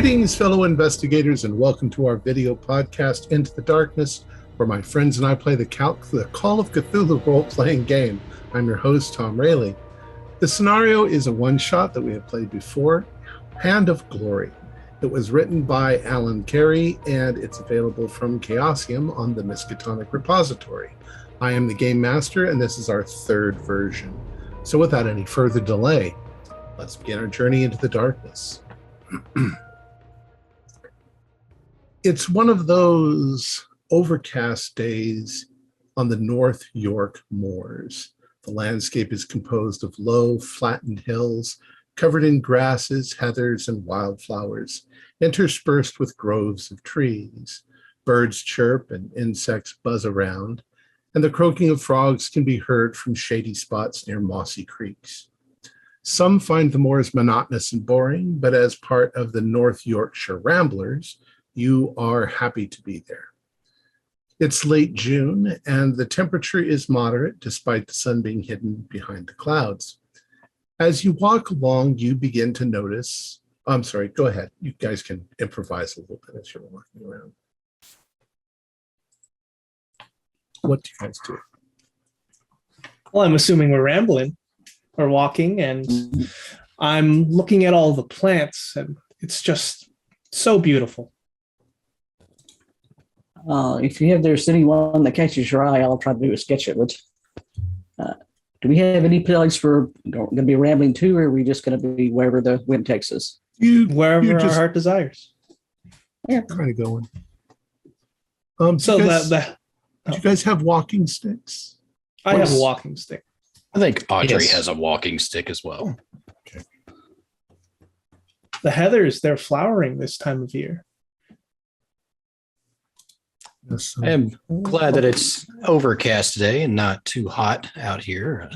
Greetings, fellow investigators, and welcome to our video podcast, Into the Darkness, where my friends and I play the Call of Cthulhu role-playing game. I'm your host, Tom Rayleigh. The scenario is a one-shot that we have played before, Hand of Glory. It was written by Alan Carey, and it's available from Chaosium on the Miskatonic repository. I am the Game Master, and this is our third version. So without any further delay, let's begin our journey into the darkness. It's one of those overcast days on the North York moors. The landscape is composed of low, flattened hills covered in grasses, heathers, and wildflowers, interspersed with groves of trees. Birds chirp and insects buzz around, and the croaking of frogs can be heard from shady spots near mossy creeks. Some find the moors monotonous and boring, but as part of the North Yorkshire Ramblers, you are happy to be there. It's late June, and the temperature is moderate despite the sun being hidden behind the clouds. As you walk along, you begin to notice, I'm sorry, go ahead. You guys can improvise a little bit as you're walking around. What do you guys do? Well, I'm assuming we're rambling or walking, and I'm looking at all the plants, and it's just so beautiful. If you have there's anyone that catches your eye, I'll try to do a sketch of it. Do we have any place for going to be rambling to, or are we just going to be wherever the wind takes us? Wherever our heart desires. Yeah, kind of going. So do you guys have walking sticks? I have a walking stick. I think Audrey has a walking stick as well. Okay. The heathers, they're flowering this time of year. Yes, I am glad that it's overcast today and not too hot out here.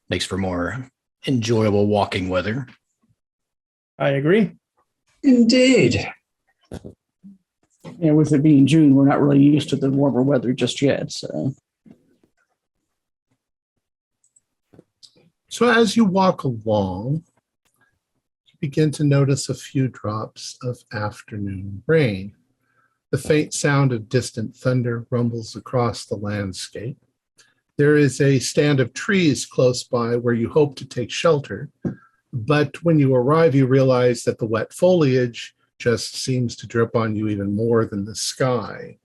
Makes for more enjoyable walking weather. I agree. Indeed. Yeah, with it being June, we're not really used to the warmer weather just yet. So as you walk along, you begin to notice a few drops of afternoon rain. The faint sound of distant thunder rumbles across the landscape. There is a stand of trees close by where you hope to take shelter, but when you arrive, you realize that the wet foliage just seems to drip on you even more than the sky.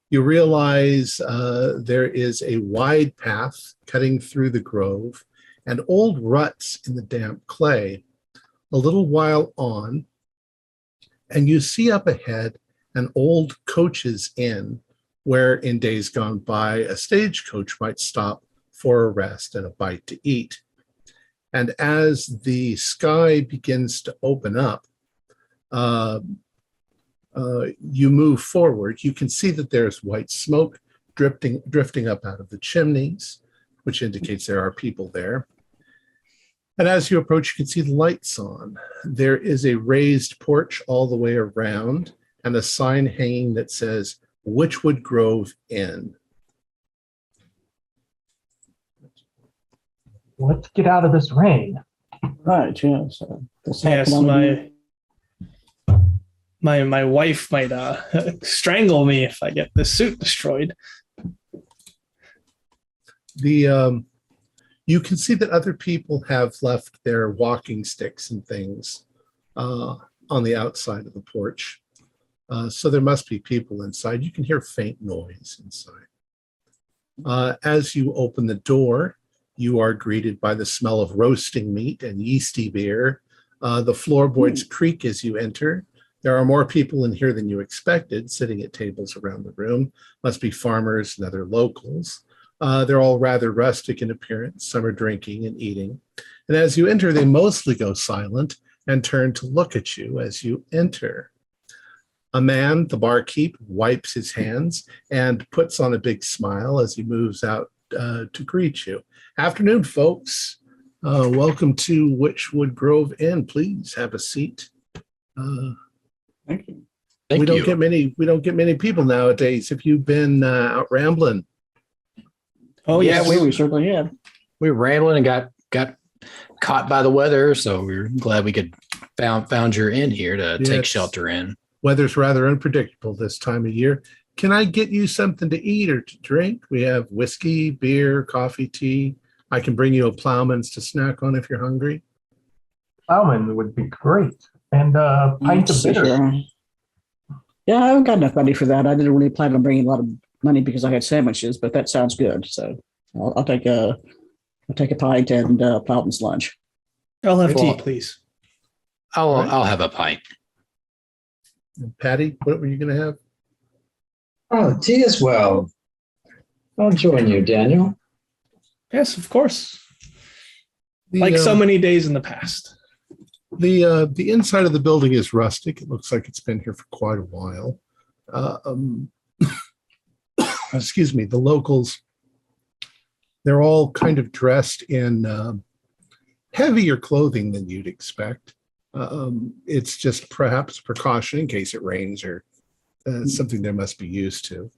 You realize there is a wide path cutting through the grove and old ruts in the damp clay. A little while on, and you see up ahead an old coach's inn, where in days gone by, a stagecoach might stop for a rest and a bite to eat. And as the sky begins to open up, you move forward. You can see that there's white smoke drifting up out of the chimneys, which indicates there are people there. And as you approach, you can see the lights on. There is a raised porch all the way around, and a sign hanging that says Witchwood Grove Inn. Let's get out of this rain. Right, yeah. So Yes, my wife might strangle me if I get this suit destroyed. You can see that other people have left their walking sticks and things on the outside of the porch. So there must be people inside. You can hear faint noise inside. As you open the door, you are greeted by the smell of roasting meat and yeasty beer. The floorboards creak as you enter. There are more people in here than you expected, sitting at tables around the room. Must be farmers and other locals. They're all rather rustic in appearance. Some are drinking and eating. And as you enter, they mostly go silent and turn to look at you as you enter. A man, the barkeep, wipes his hands and puts on a big smile as he moves out to greet you. Afternoon, folks. Welcome to Witchwood Grove Inn. Please have a seat. Thank you. We don't get many people nowadays. Have you been out rambling? Oh Yeah, yes, we certainly have. We were rambling and got caught by the weather, so we were glad we could found your inn here to take Yes. shelter in. Weather's rather unpredictable this time of year. Can I get you something to eat or to drink? We have whiskey, beer, coffee, tea. I can bring you a Plowman's to snack on if you're hungry. Plowman would be great. And a pint of Let's see bitter. here. Yeah, I haven't got enough money for that. I didn't really plan on bringing a lot of money because I had sandwiches, but that sounds good. So I'll take a pint and Plowman's lunch. I'll have tea, Well, please. I'll have a pint. And Patty, what were you going to have? Oh, tea as well. I'll join you, Daniel. Yes, of course. The, Like so many days in the past. The inside of the building is rustic. It looks like it's been here for quite a while. Excuse me. The locals, they're all kind of dressed in heavier clothing than you'd expect. It's just perhaps precaution in case it rains or something they must be used to.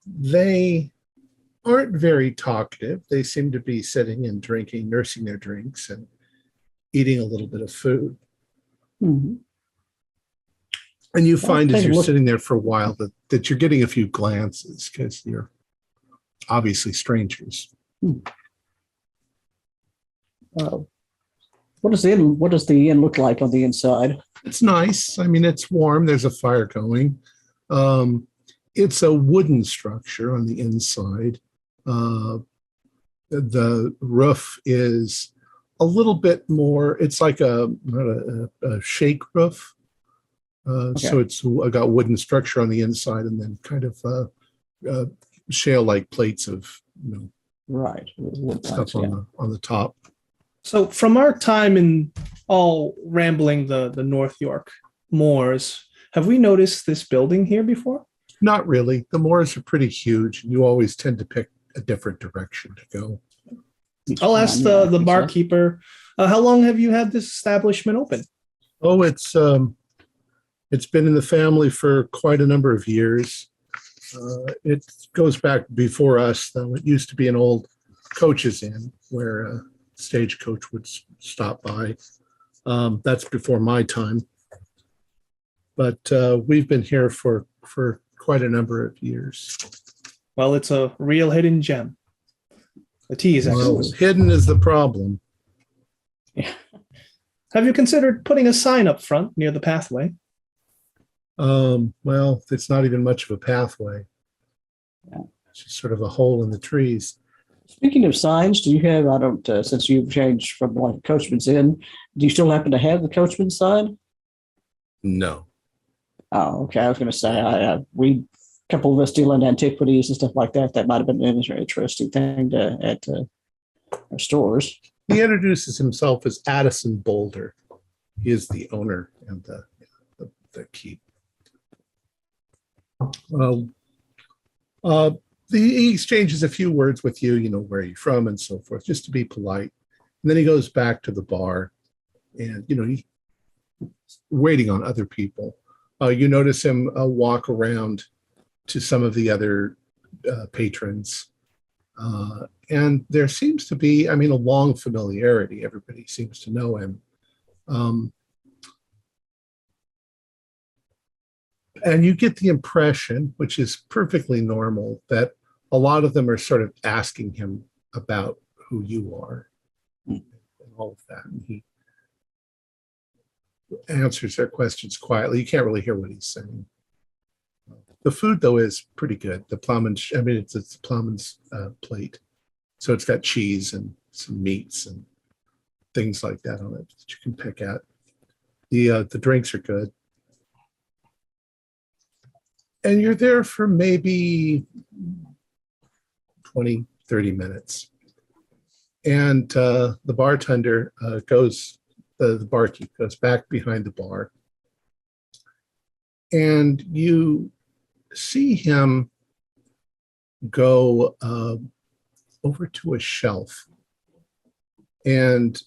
They aren't very talkative. They seem to be sitting and drinking, nursing their drinks and eating a little bit of food. Mhm. And you find I'll as take a you're look. sitting there for a while that you're getting a few glances because you're obviously strangers. What does the inn look like on the inside? It's nice. I mean, it's warm. There's a fire going. It's a wooden structure on the inside. The roof is a little bit more, it's like a shake roof. So it's got wooden structure on the inside and then kind of shale-like plates of Right. stuff Yeah. on the top. So from our time in all rambling the North York moors, have we noticed this building here before? Not really. The moors are pretty huge. You always tend to pick a different direction to go. I'll ask Yeah, I the think so. barkeeper, how long have you had this establishment open? Oh, it's been in the family for quite a number of years. It goes back before us, though. It used to be an old coach's inn where a stagecoach would stop by. That's before my time. But we've been here for quite a number of years. Well, it's a real hidden gem. The tea is Well, excellent. hidden is the problem. Have you considered putting a sign up front near the pathway? Well, it's not even much of a pathway. Yeah. It's just sort of a hole in the trees. Speaking of signs, do you have, I don't, since you've changed from like Coachman's Inn, do you still happen to have the Coachman's sign? No. Oh, okay. I was going to say, we, a couple of us deal in antiquities and stuff like that. That might have been an interesting thing to add to our stores. He introduces himself as Addison Boulder. He is the owner and the keep. He exchanges a few words with you, where you're from and so forth, just to be polite. And then he goes back to the bar and, he's waiting on other people. You notice him walk around to some of the other patrons. And there seems to be, a long familiarity. Everybody seems to know him. And you get the impression, which is perfectly normal, that a lot of them are sort of asking him about who you are and all of that. And he answers their questions quietly. You can't really hear what he's saying. The food, though, is pretty good. The plowman's, it's the plowman's plate. So it's got cheese and some meats and things like that on it that you can pick at. The drinks are good. And you're there for maybe 20, 30 minutes. And the bartender the barkeep goes back behind the bar. And you see him go over to a shelf. And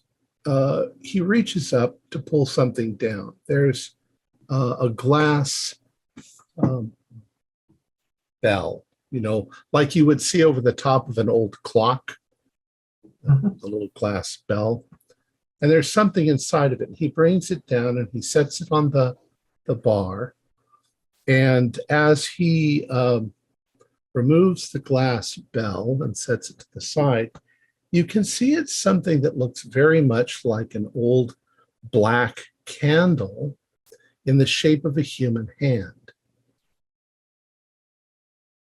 he reaches up to pull something down. There's a glass bell, like you would see over the top of an old clock, the little glass bell. and there's something inside of it. He brings it down and he sets it on the bar. And as he removes the glass bell and sets it to the side, you can see it's something that looks very much like an old black candle in the shape of a human hand.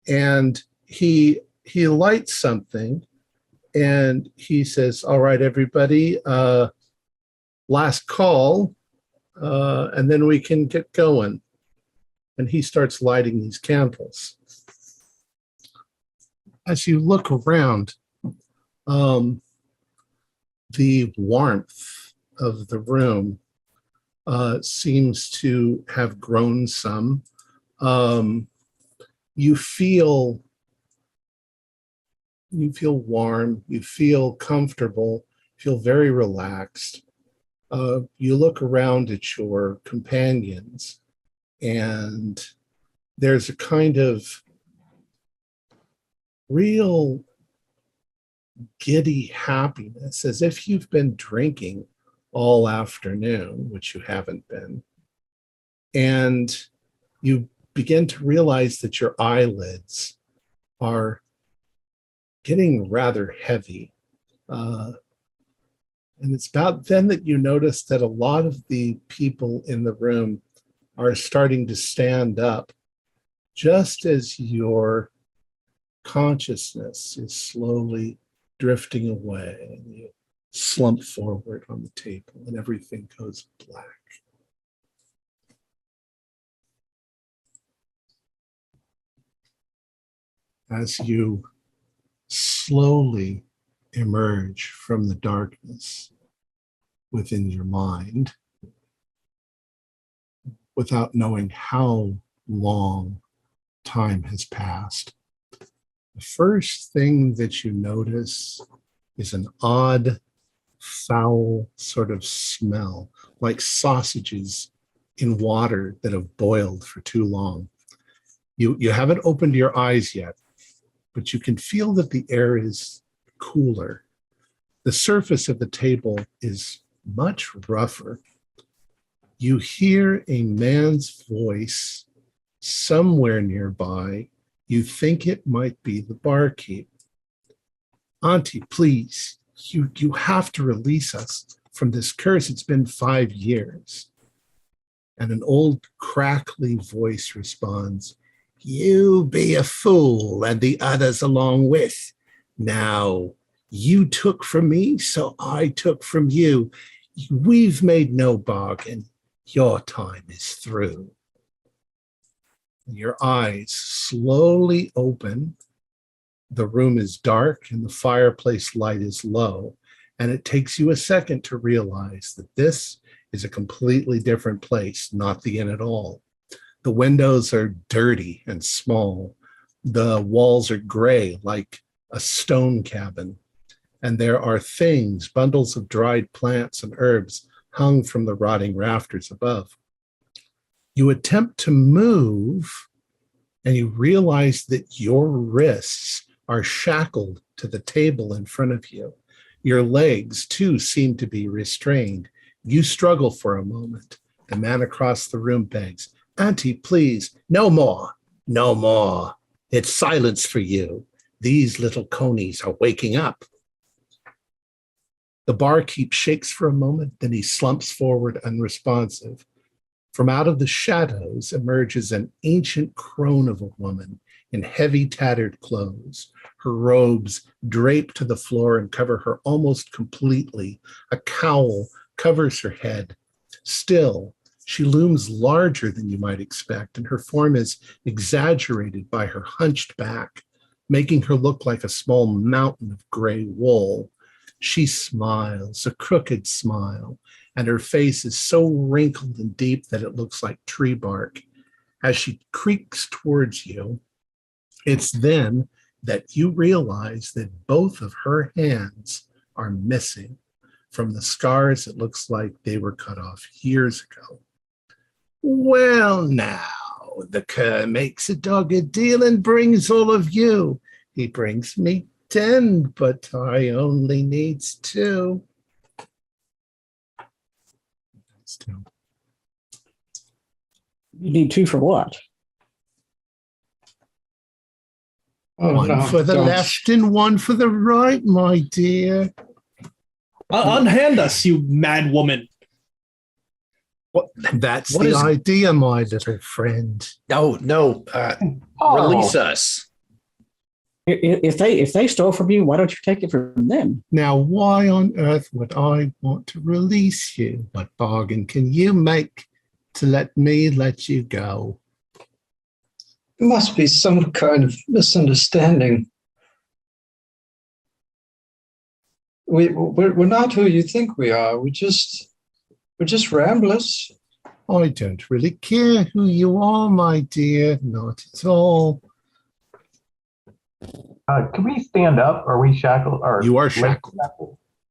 And he lights something and he says, all right, everybody, last call, and then we can get going. And he starts lighting these candles. As you look around, the warmth of the room seems to have grown some. You feel warm, you feel comfortable, feel very relaxed. You look around at your companions, and there's a kind of real giddy happiness, as if you've been drinking all afternoon, which you haven't been. And you begin to realize that your eyelids are getting rather heavy. And it's about then that you notice that a lot of the people in the room are starting to stand up just as your consciousness is slowly drifting away, and you slump forward on the table and everything goes black. As you slowly emerge from the darkness within your mind, without knowing how long time has passed, the first thing that you notice is an odd, foul sort of smell, like sausages in water that have boiled for too long. You haven't opened your eyes yet, but you can feel that the air is cooler. The surface of the table is much rougher. You hear a man's voice somewhere nearby. You think it might be the barkeep. Auntie, please, you have to release us from this curse. It's been 5 years. And an old crackly voice responds, you be a fool and the others along with. Now, you took from me, so I took from you. We've made no bargain. Your time is through. Your eyes slowly open. The room is dark and the fireplace light is low. And it takes you a second to realize that this is a completely different place, not the inn at all. The windows are dirty and small. The walls are gray like a stone cabin. And there are things, bundles of dried plants and herbs hung from the rotting rafters above. You attempt to move and you realize that your wrists are shackled to the table in front of you. Your legs, too, seem to be restrained. You struggle for a moment. The man across the room begs, Auntie, please, no more, no more. It's silence for you. These little conies are waking up. The barkeep shakes for a moment, then he slumps forward unresponsive. From out of the shadows emerges an ancient crone of a woman in heavy tattered clothes. Her robes drape to the floor and cover her almost completely. A cowl covers her head. Still, she looms larger than you might expect, and her form is exaggerated by her hunched back, making her look like a small mountain of gray wool. She smiles, a crooked smile, and her face is so wrinkled and deep that it looks like tree bark. As she creaks towards you, it's then that you realize that both of her hands are missing. From the scars, it looks like they were cut off years ago. Well, now, the cur makes a dogged deal and brings all of you. He brings me 10, but I only needs 2. things too. You need two for what? Oh, One no, for the don't. left and one for the right, my dear. Unhand us, you mad woman. That's What the is- idea, my little friend. No. Oh. Release us. If they stole from you, why don't you take it from them? Now, why on earth would I want to release you? What bargain can you make to let me let you go? There must be some kind of misunderstanding. We're not who you think we are. We're just ramblers. I don't really care who you are, my dear. Not at all. Can we stand up? Are we shackled? Or You are legs shackled.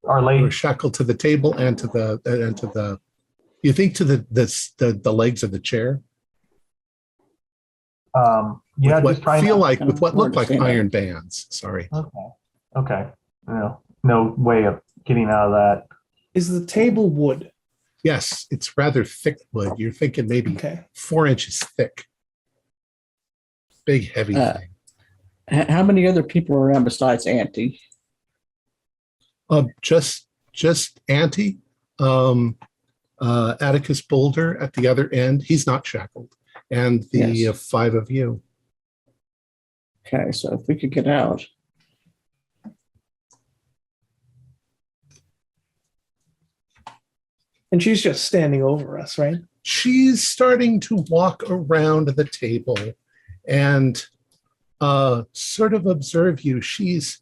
Our You're legs. shackled to the table and to the. You think to the legs of the chair? Yeah, With just trying feel to. like with what look like Understand that. iron bands. Sorry. Okay. No way of getting out of that. Is the table wood? Yes, it's rather thick wood. You're thinking maybe Okay. 4 inches thick. Big, heavy Uh, thing. How many other people are around besides Auntie? Just Auntie, Atticus Boulder at the other end. He's not shackled, and the Yes. 5 of you. Okay, so if we could get out. And she's just standing over us, right? She's starting to walk around the table and sort of observe you. She's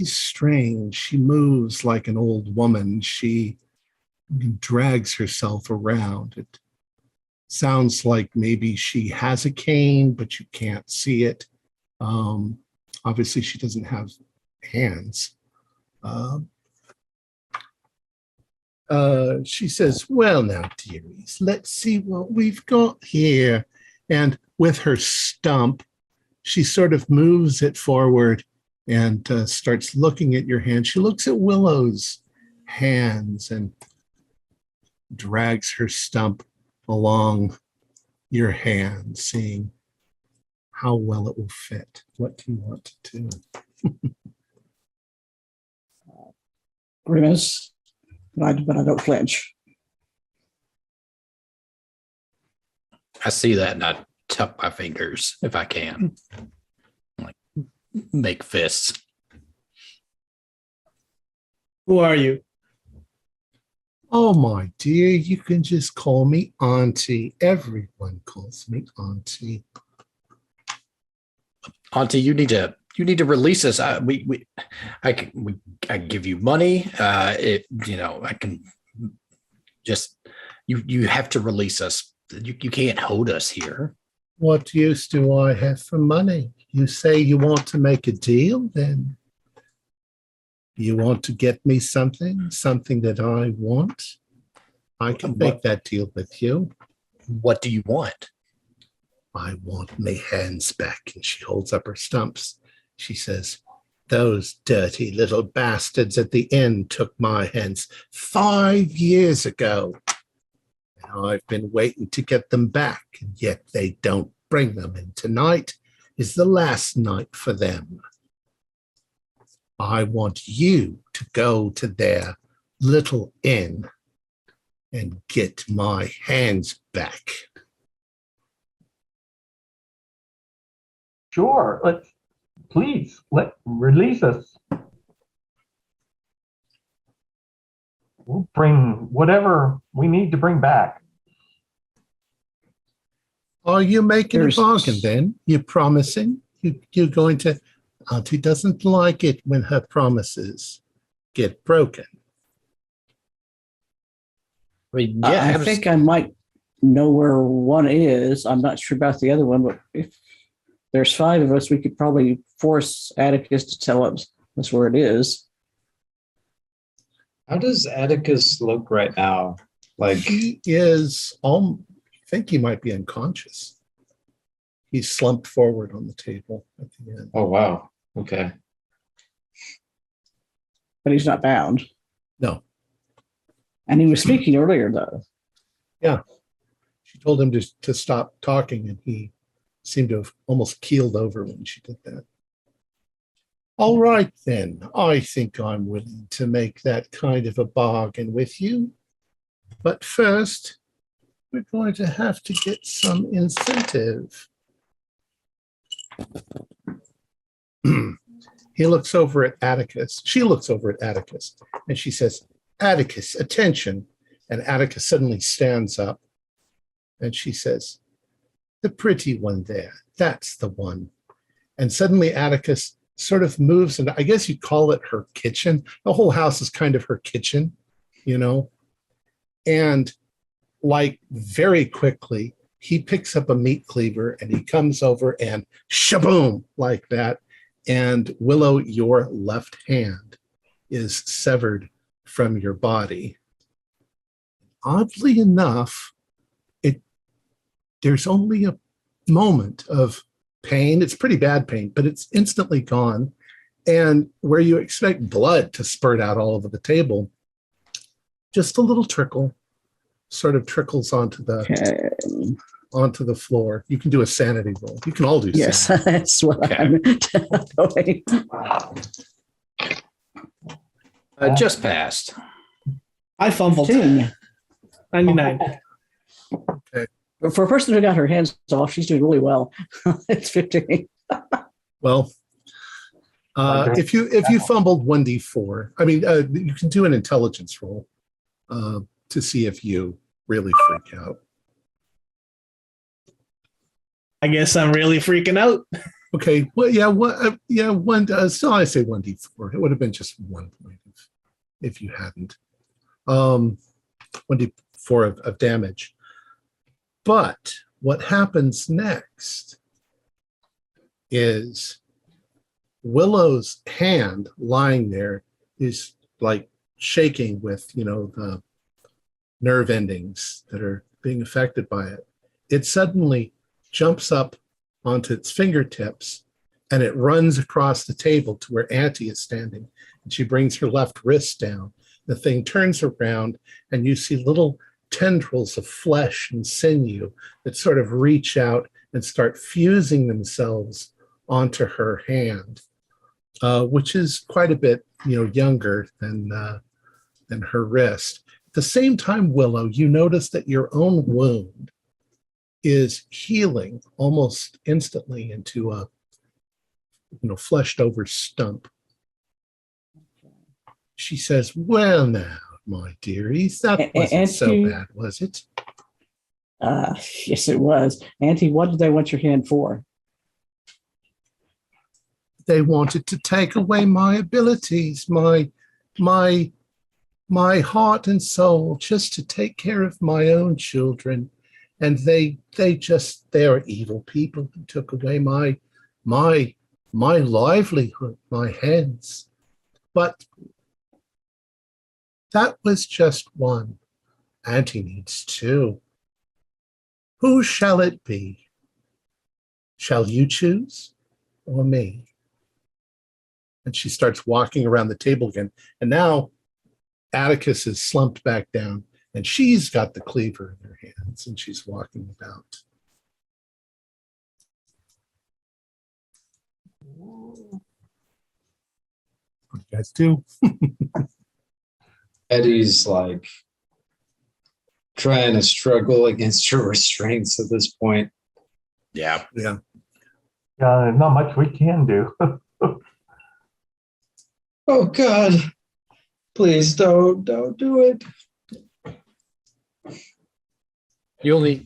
strange. She moves like an old woman. She drags herself around. It sounds like maybe she has a cane, but you can't see it. Obviously, she doesn't have hands. She says, well, now, dearies, let's see what we've got here. And with her stump, she sort of moves it forward and starts looking at your hand. She looks at Willow's hands and drags her stump along your hand, seeing how well it will fit. What do you want to do? Grimace, but I don't flinch. I see that and I tuck my fingers if I can. Like make fists. Who are you? Oh, my dear, you can just call me Auntie. Everyone calls me Auntie. Auntie, you need to release us. I give you money. I can just you have to release us. You can't hold us here. What use do I have for money? You say you want to make a deal, then you want to get me something that I want. I can make that deal with you. What do you want? I want my hands back. And she holds up her stumps. She says, those dirty little bastards at the inn took my hands 5 years ago. And I've been waiting to get them back, and yet they don't bring them. And tonight is the last night for them. I want you to go to their little inn and get my hands back. Sure. Please release us. We'll bring whatever we need to bring back. Are you making There's- a bargain then? You're promising? You're going to... Auntie doesn't like it when her promises get broken. I mean, I think I might know where one is. I'm not sure about the other one, but if there's 5 of us, we could probably force Atticus to tell us where it is. How does Atticus look right now? Like, He is, I think he might be unconscious. He's slumped forward on the table at the end. oh, wow. Okay. But he's not bound. No, And he was speaking earlier, though. She told him to stop talking, and he seemed to have almost keeled over when she did that. All right, then. I think I'm willing to make that kind of a bargain with you. But first, we're going to have to get some incentive. He looks over at Atticus. She looks over at Atticus, and she says, Atticus, attention. And Atticus suddenly stands up, and she says, the pretty one there, that's the one. And suddenly Atticus sort of moves, and I guess you'd call it her kitchen. The whole house is kind of her kitchen, you know? And like very quickly, he picks up a meat cleaver and he comes over and shaboom, like that. And Willow, your left hand is severed from your body. Oddly enough, there's only a moment of pain. It's pretty bad pain, but it's instantly gone. And where you expect blood to spurt out all over the table, just a little trickle sort of trickles onto the floor. You can do a sanity roll. You can all do Yes, sanity. that's what I'm doing. Just passed. I fumbled. 15. 99. But for a person who got her hands off, she's doing really well. It's 15. Well, if you fumbled 1d4, I mean, you can do an intelligence roll to see if you really freak out. I guess I'm really freaking out. Okay. Well, yeah. One. Still, I say 1d4. It would have been just 1 point if you hadn't. 1d4 of damage. But what happens next is Willow's hand lying there is like shaking with, the nerve endings that are being affected by it. It suddenly jumps up onto its fingertips and it runs across the table to where Auntie is standing. And she brings her left wrist down. The thing turns around and you see little tendrils of flesh and sinew that sort of reach out and start fusing themselves onto her hand, which is quite a bit, younger than her wrist. At the same time, Willow, you notice that your own wound is healing almost instantly into a, fleshed over stump. She says, well, now, my dearies, that wasn't so bad, was it? Yes, it was. Auntie, what did they want your hand for? They wanted to take away my abilities, my heart and soul, just to take care of my own children. And they're evil people who took away my livelihood, my hands. But that was just one. Auntie needs two. Who shall it be? Shall you choose or me? And she starts walking around the table again. And now Atticus is slumped back down and she's got the cleaver in her hands and she's walking about. What do you guys do? Eddie's like trying to struggle against your restraints at this point. Yeah. Yeah. Yeah, not much we can do. Oh God, please don't do it. You only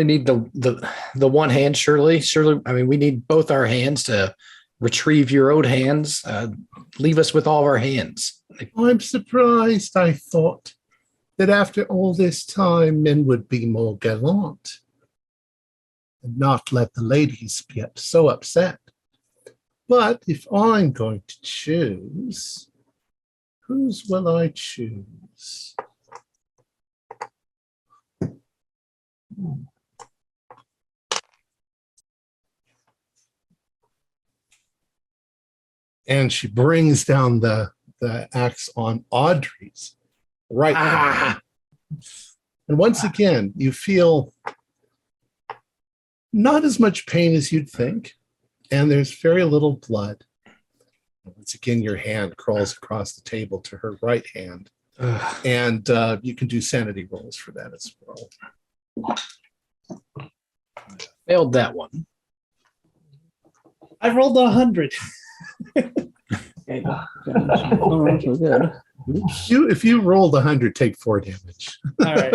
need the one hand, Shirley. Shirley, I mean, we need both our hands to retrieve your own hands. Leave us with all of our hands. I'm surprised. I thought that after all this time, men would be more gallant and not let the ladies get so upset. But if I'm going to choose, whose will I choose? And she brings down the axe on Audrey's right. Ah. And once again, you feel not as much pain as you'd think, and there's very little blood. Once again, your hand crawls across the table to her right hand, and you can do sanity rolls for that as well. Failed that one. I rolled 100. Okay. Oh, so good. Oops. If you rolled 100, take 4 damage. All right.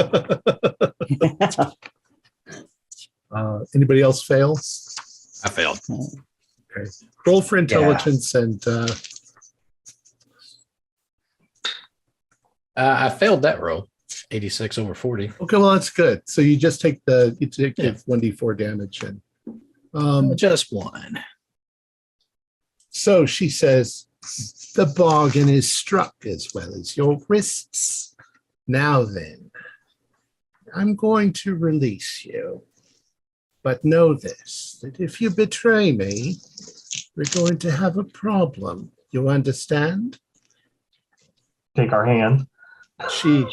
Anybody else fail? I failed. Okay. Roll for intelligence and I failed that roll. 86 over 40. okay, well that's good. So you just take the 1d4 damage and Just one. so she says, the bargain is struck as well as your wrists. Now then, I'm going to release you. But know this, that if you betray me, we're going to have a problem. You understand? Take our hand. She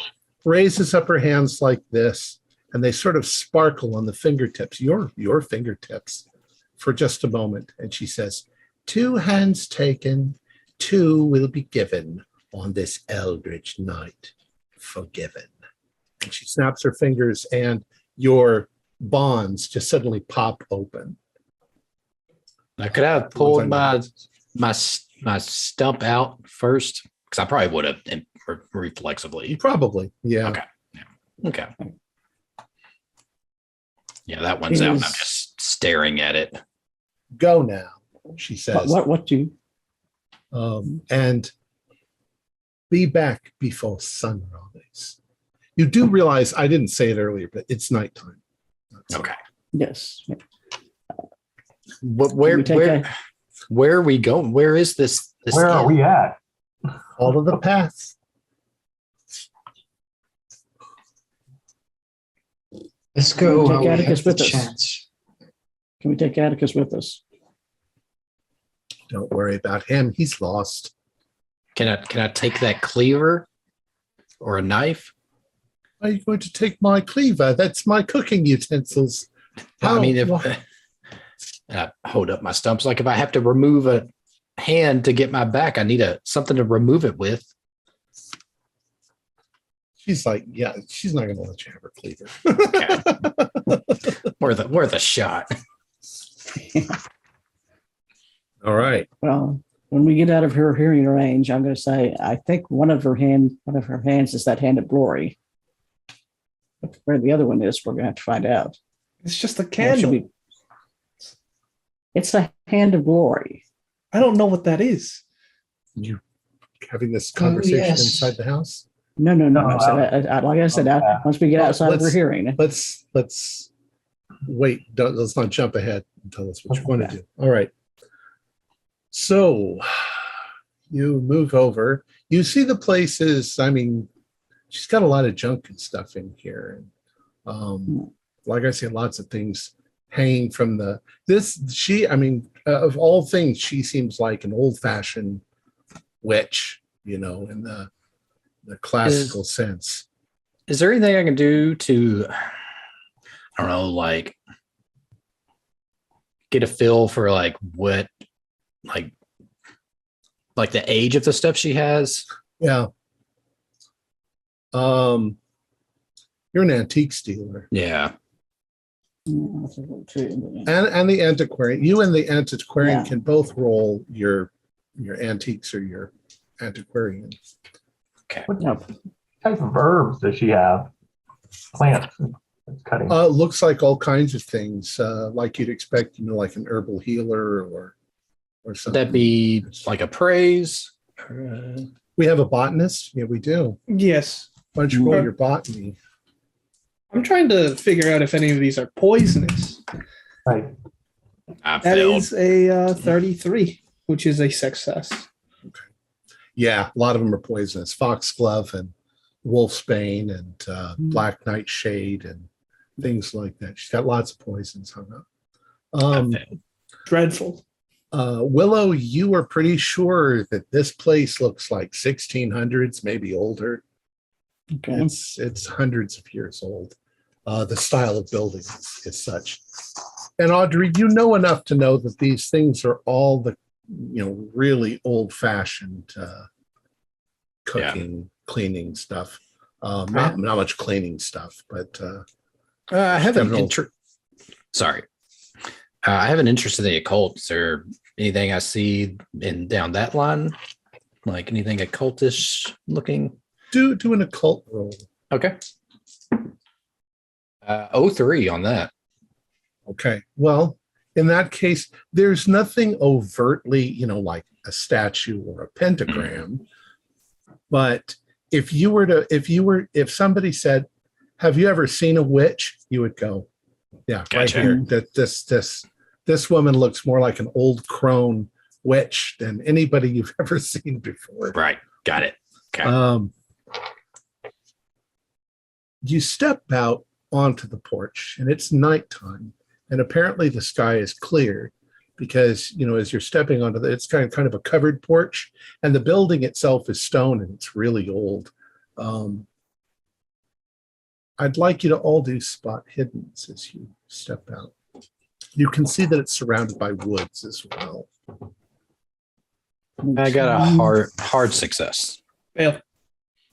raises up her hands like this, and they sort of sparkle on the fingertips, your fingertips, for just a moment. And she says, 2 hands taken, 2 will be given on this eldritch night. Forgiven. And she snaps her fingers, and your bonds just suddenly pop open. I could have pulled my stump out first, because I probably would have reflexively. Probably, yeah. Okay. Yeah. Okay. Yeah, that one's out. And I'm just staring at it. Go now, she says. What you? And be back before sunrise. You do realize, I didn't say it earlier, but it's nighttime. Okay. Yes. Where are we going? Where is this Where are we at? Follow the path. Let's go. Take while we Atticus have the with us. chance. Can we take Atticus with us? Don't worry about him. He's lost. Can I take that cleaver or a knife? Are you going to take my cleaver? That's my cooking utensils. I mean, if I hold up my stumps, like if I have to remove a hand to get my back, I need something to remove it with. She's like, yeah, she's not going to let you have her cleaver. Worth a shot. All right. Well, when we get out of her hearing range, I'm going to say I think one of her hands is that hand of glory. But where the other one is, we're going to have to find out. It's just a It should candle. be- It's a hand of glory. I don't know what that is. You having this conversation yes. inside the house? No. No, So like I said, once we get outside of her hearing, Let's wait. Let's not jump ahead and tell us what you want to do. All right. So you move over. You see the places. I mean, she's got a lot of junk and stuff in here. And like I said, lots of things hanging from of all things, she seems like an old-fashioned witch, in the classical sense. Is there anything I can do to, I don't know, like get a feel for like what, like the age of the stuff she has? Yeah. You're an antique dealer. Yeah. And the antiquarian. You and the antiquarian can both roll your antiques or your antiquarian. Okay. What type of herbs does she have? Plants it's cutting. Looks like all kinds of things, like you'd expect, like an herbal healer or Would something. that be like a praise? We have a botanist. Yeah, we do. Yes. Why don't you roll your botany? I'm trying to figure out if any of these are poisonous. Right. I That failed. is a 33, which is a success. Yeah, a lot of them are poisonous. Foxglove and wolfsbane and black nightshade and things like that. She's got lots of poisons hung up. I failed. Dreadful. Willow, you are pretty sure that this place looks like 1600s, maybe older. Okay. It's hundreds of years old. The style of building is such. And Audrey, you know enough to know that these things are all the, really old-fashioned cooking, cleaning stuff. Not much cleaning stuff, but I have an general- interest. Sorry, I have an interest in the occult. Is there anything I see down that line, like anything occultish looking? do an occult roll. Okay. 03 on that. Okay. Well, in that case, there's nothing overtly, like a statue or a pentagram. But if somebody said, "Have you ever seen a witch?" You would go, "Yeah, right Gotcha. here. That this woman looks more like an old crone witch than anybody you've ever seen before." Right. Got it. Okay. You step out onto the porch, and it's nighttime, and apparently the sky is clear because as you're stepping onto it's kind of a covered porch, and the building itself is stone and it's really old. I'd like you to all do spot hiddens as you step out. You can see that it's surrounded by woods as well. I got a hard success. Fail.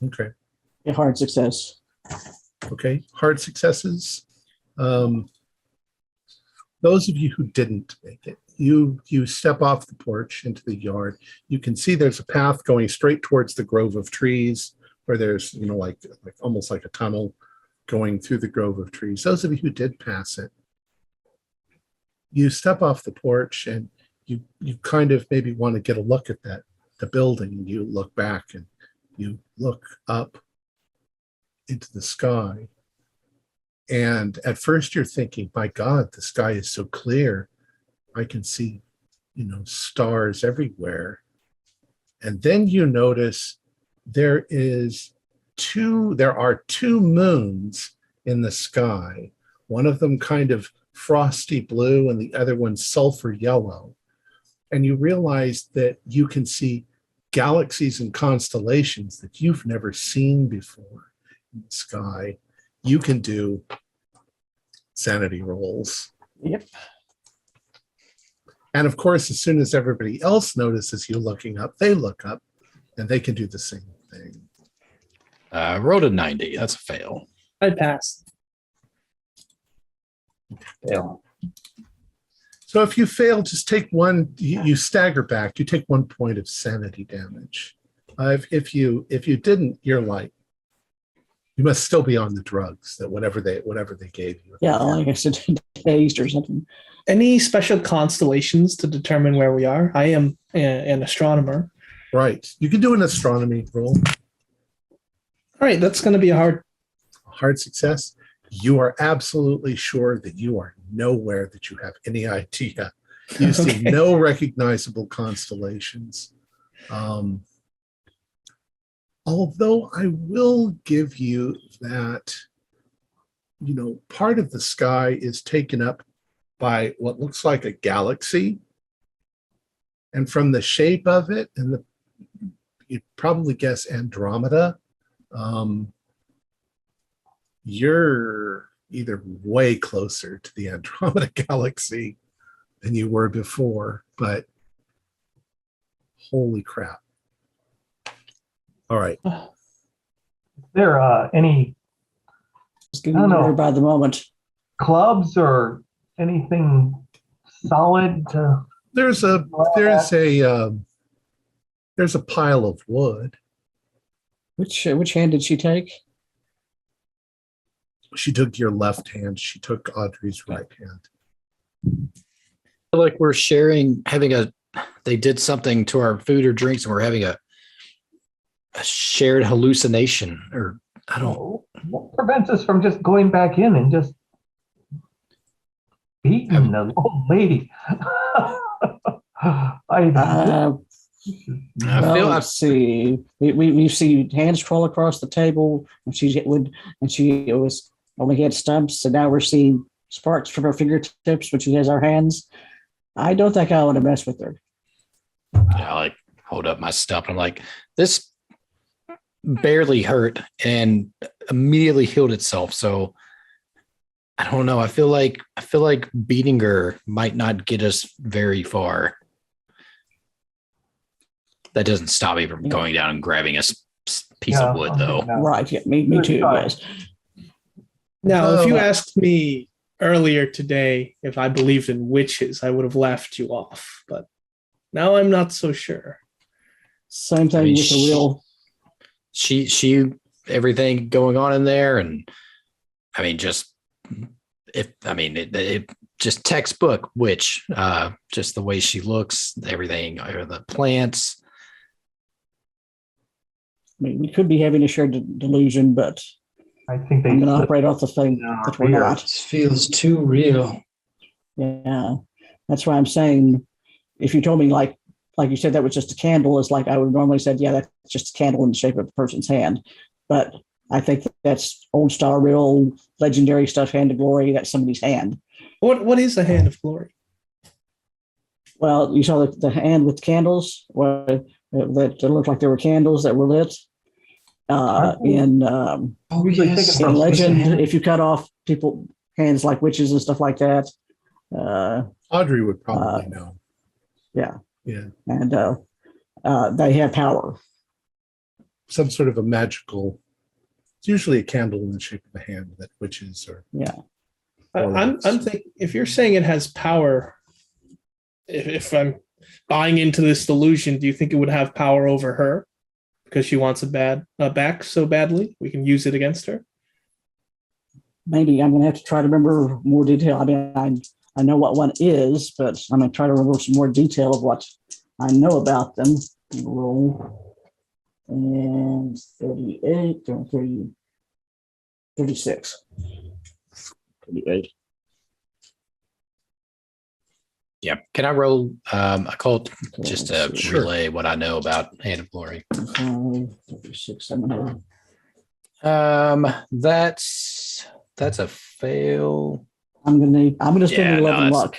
Okay. A hard success. Okay, hard successes. Those of you who didn't make it, you step off the porch into the yard. You can see there's a path going straight towards the grove of trees, where there's like almost like a tunnel going through the grove of trees. Those of you who did pass it, you step off the porch and you kind of maybe want to get a look at the building, and you look back and you look up into the sky. And at first you're thinking, my God, the sky is so clear. I can see, stars everywhere. And then you notice there are two moons in the sky. One of them kind of frosty blue and the other one sulfur yellow. And you realize that you can see galaxies and constellations that you've never seen before in the sky. You can do sanity rolls. Yep. And of course, as soon as everybody else notices you looking up, they look up and they can do the same thing. Rolled a 90. That's a fail. I passed. Yeah. So if you fail, just take one, you stagger back, you take 1 point of sanity damage. If you didn't, you're like, you must still be on the drugs, that whatever they gave you. Yeah, like I said, dazed or something. Any special constellations to determine where we are? I am an astronomer. Right. You can do an astronomy roll. All right, that's going to be a Hard success. You are absolutely sure that you are nowhere that you have any idea. You see Okay. no recognizable constellations. Although I will give you that, part of the sky is taken up by what looks like a galaxy. And from the shape of it, and you'd probably guess Andromeda, you're either way closer to the Andromeda galaxy than you were before, but holy crap. All right. Is there any Just getting I don't know. there by the moment. clubs or anything solid to There's a pile of wood. Which hand did she take? She took your left hand. She took Audrey's right hand. I feel like we're they did something to our food or drinks and we're having a shared hallucination, or I don't. what prevents us from just going back in and just beating the old lady? I feel Let's see. We see hands crawl across the table, and she was only had stumps, and now we're seeing sparks from her fingertips when she has our hands. I don't think I want to mess with her. I like hold up my stump. I'm like, this barely hurt and immediately healed itself. So I don't know. I feel like beating her might not get us very far. That doesn't stop me from going down and grabbing a piece of wood, though. Right. Yeah, me too, guys. Now, if you asked me earlier today if I believed in witches, I would have laughed you off. But now I'm not so sure. Same thing with the real. She, everything going on in there, and I mean, just just textbook witch. Just the way she looks, everything, or the plants. I mean, we could be having a shared delusion, but I think I'm going to operate off the thing that we're not. It feels too real. Yeah, that's why I'm saying, if you told me like you said that was just a candle, is like I would normally said, yeah, that's just a candle in the shape of a person's hand. But I think that's old style, real legendary stuff. Hand of glory. That's somebody's hand. What is a hand of glory? Well, you saw the hand with candles. That looked like there were candles that were lit. In legend, if you cut off people hands like witches and stuff like that. Audrey would probably know. Yeah. Yeah. And they have power. Some sort of a magical, it's usually a candle in the shape of a hand that witches are. Yeah. I'm thinking, if you're saying it has power, if I'm buying into this delusion, do you think it would have power over her because she wants a back so badly we can use it against her? Maybe I'm going to have to try to remember more detail. I mean, I know what one is, but I'm going to try to remember some more detail of what I know about them. Roll. And 38, 30, 36. 38. Yeah. Can I roll a cult just to Sure. relay what I know about Hand of Glory? 36, 7. That's a fail. I'm gonna spend Yeah, 11 no, luck.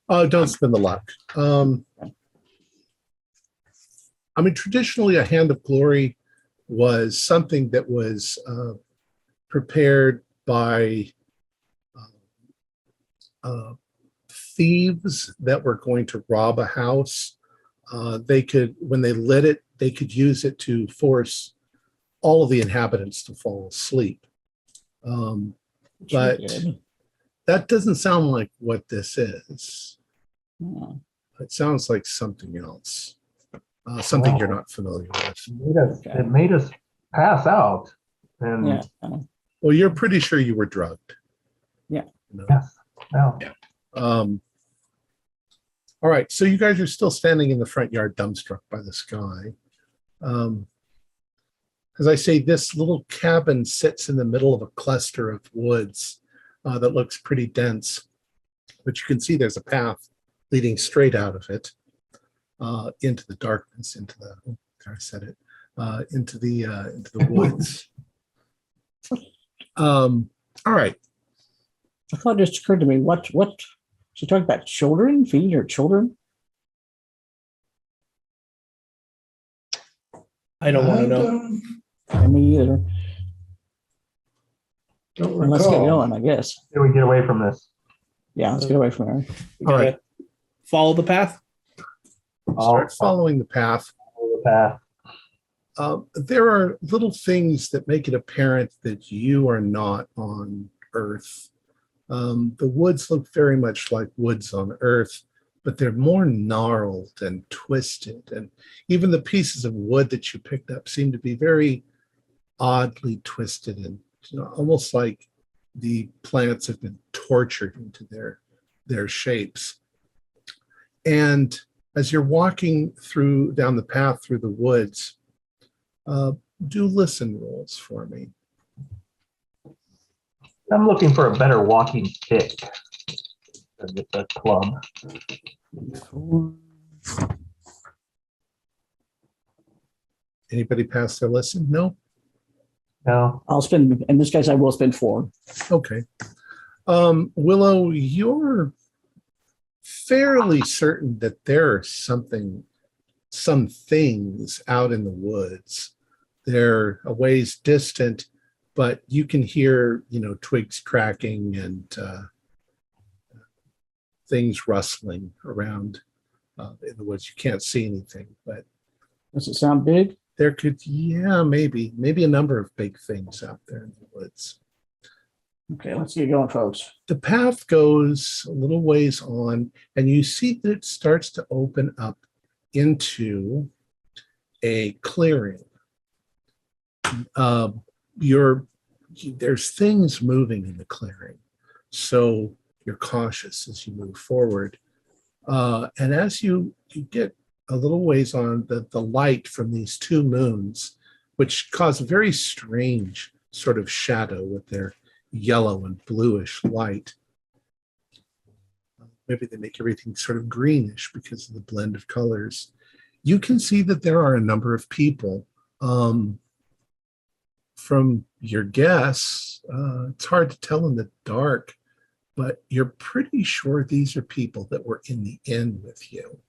Oh, don't spend the luck. I mean, traditionally, a hand of glory was something that was prepared by thieves that were going to rob a house. They could, when they lit it, they could use it to force all of the inhabitants to fall asleep. But that doesn't sound like what this is. Yeah. It sounds like something else, something you're not familiar with. It made us pass out. And Yeah. Well, you're pretty sure you were drugged. Yeah. You know? yes. Well, All right, so you guys are still standing in the front yard, dumbstruck by the sky. As I say, this little cabin sits in the middle of a cluster of woods that looks pretty dense, but you can see there's a path leading straight out of it into the darkness, into the woods. All right. I thought it just occurred to me, what she talked about children, feeding her children. I don't want to know. Me either. Don't Let's get recall. going, I guess. can we get away from this? Yeah, let's get away from her. You All gotta right. follow the path. Start following the path. Follow the path. There are little things that make it apparent that you are not on Earth. The woods look very much like woods on Earth, but they're more gnarled and twisted. And even the pieces of wood that you picked up seem to be very oddly twisted and almost like the plants have been tortured into their shapes. And as you're walking down the path through the woods, do listen rolls for me. I'm looking for a better walking stick than just a club. Anybody pass their listen? No? No. I'll spend, in this case, I will spend 4. Okay. Willow, you're fairly certain that there's something some things out in the woods. They're a ways distant, but you can hear, twigs cracking and things rustling around in the woods. You can't see anything, but Does it sound big? there could, maybe a number of big things out there in the woods. Okay, let's get going, folks. The path goes a little ways on, and you see that it starts to open up into a clearing. There's things moving in the clearing, so you're cautious as you move forward. And as you get a little ways on, the light from these two moons, which cause a very strange sort of shadow with their yellow and bluish light. Maybe they make everything sort of greenish because of the blend of colors. You can see that there are a number of people. From your guess, it's hard to tell in the dark, but you're pretty sure these are people that were in the inn with you.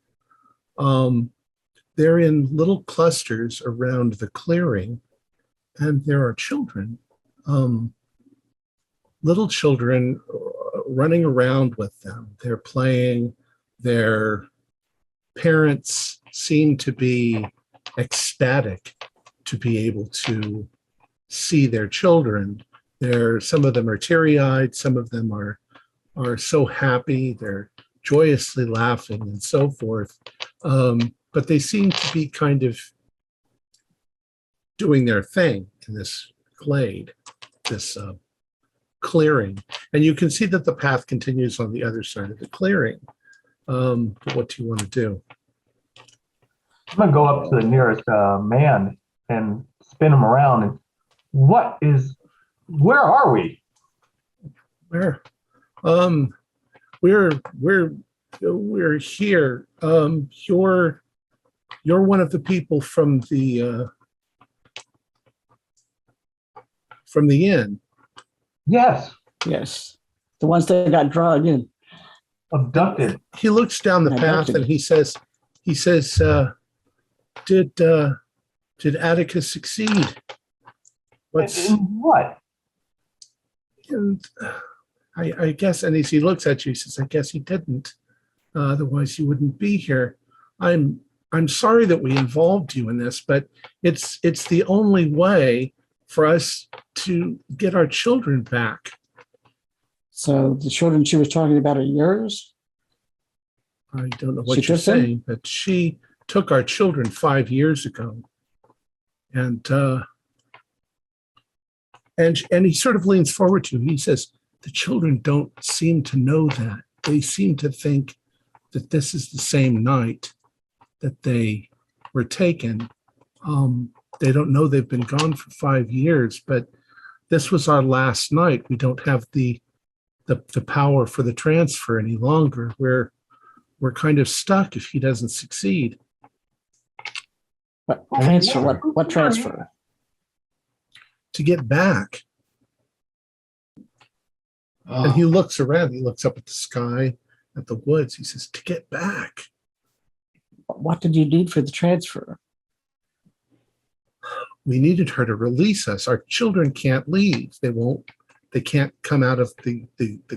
They're in little clusters around the clearing, and there are children. Little children running around with them. They're playing. Their parents seem to be ecstatic to be able to see their children. Some of them are teary-eyed. Some of them are so happy. They're joyously laughing and so forth. But they seem to be kind of doing their thing in this glade, this clearing. And you can see that the path continues on the other side of the clearing. But what do you want to do? I'm going to go up to the nearest man and spin him around. And where are we? Where? We're here. You're one of the people from the inn. Yes, Yes. The ones that got drugged in. abducted. He looks down the path and he says, did Atticus succeed? In what? And I guess, and as he looks at you, he says, I guess he didn't. Otherwise, you wouldn't be here. I'm sorry that we involved you in this, but it's the only way for us to get our children back. So the children she was talking about are yours? I don't know She what you're took them? saying, but she took our children 5 years ago. And he sort of leans forward to you. He says, the children don't seem to know that. They seem to think that this is the same night that they were taken. They don't know they've been gone for 5 years, but this was our last night. We don't have the power for the transfer any longer. We're kind of stuck if he doesn't succeed. What transfer? What transfer? To get back. And he looks around. He looks up at the sky, at the woods. He says, to get back. What did you need for the transfer? We needed her to release us. Our children can't leave. They can't come out of the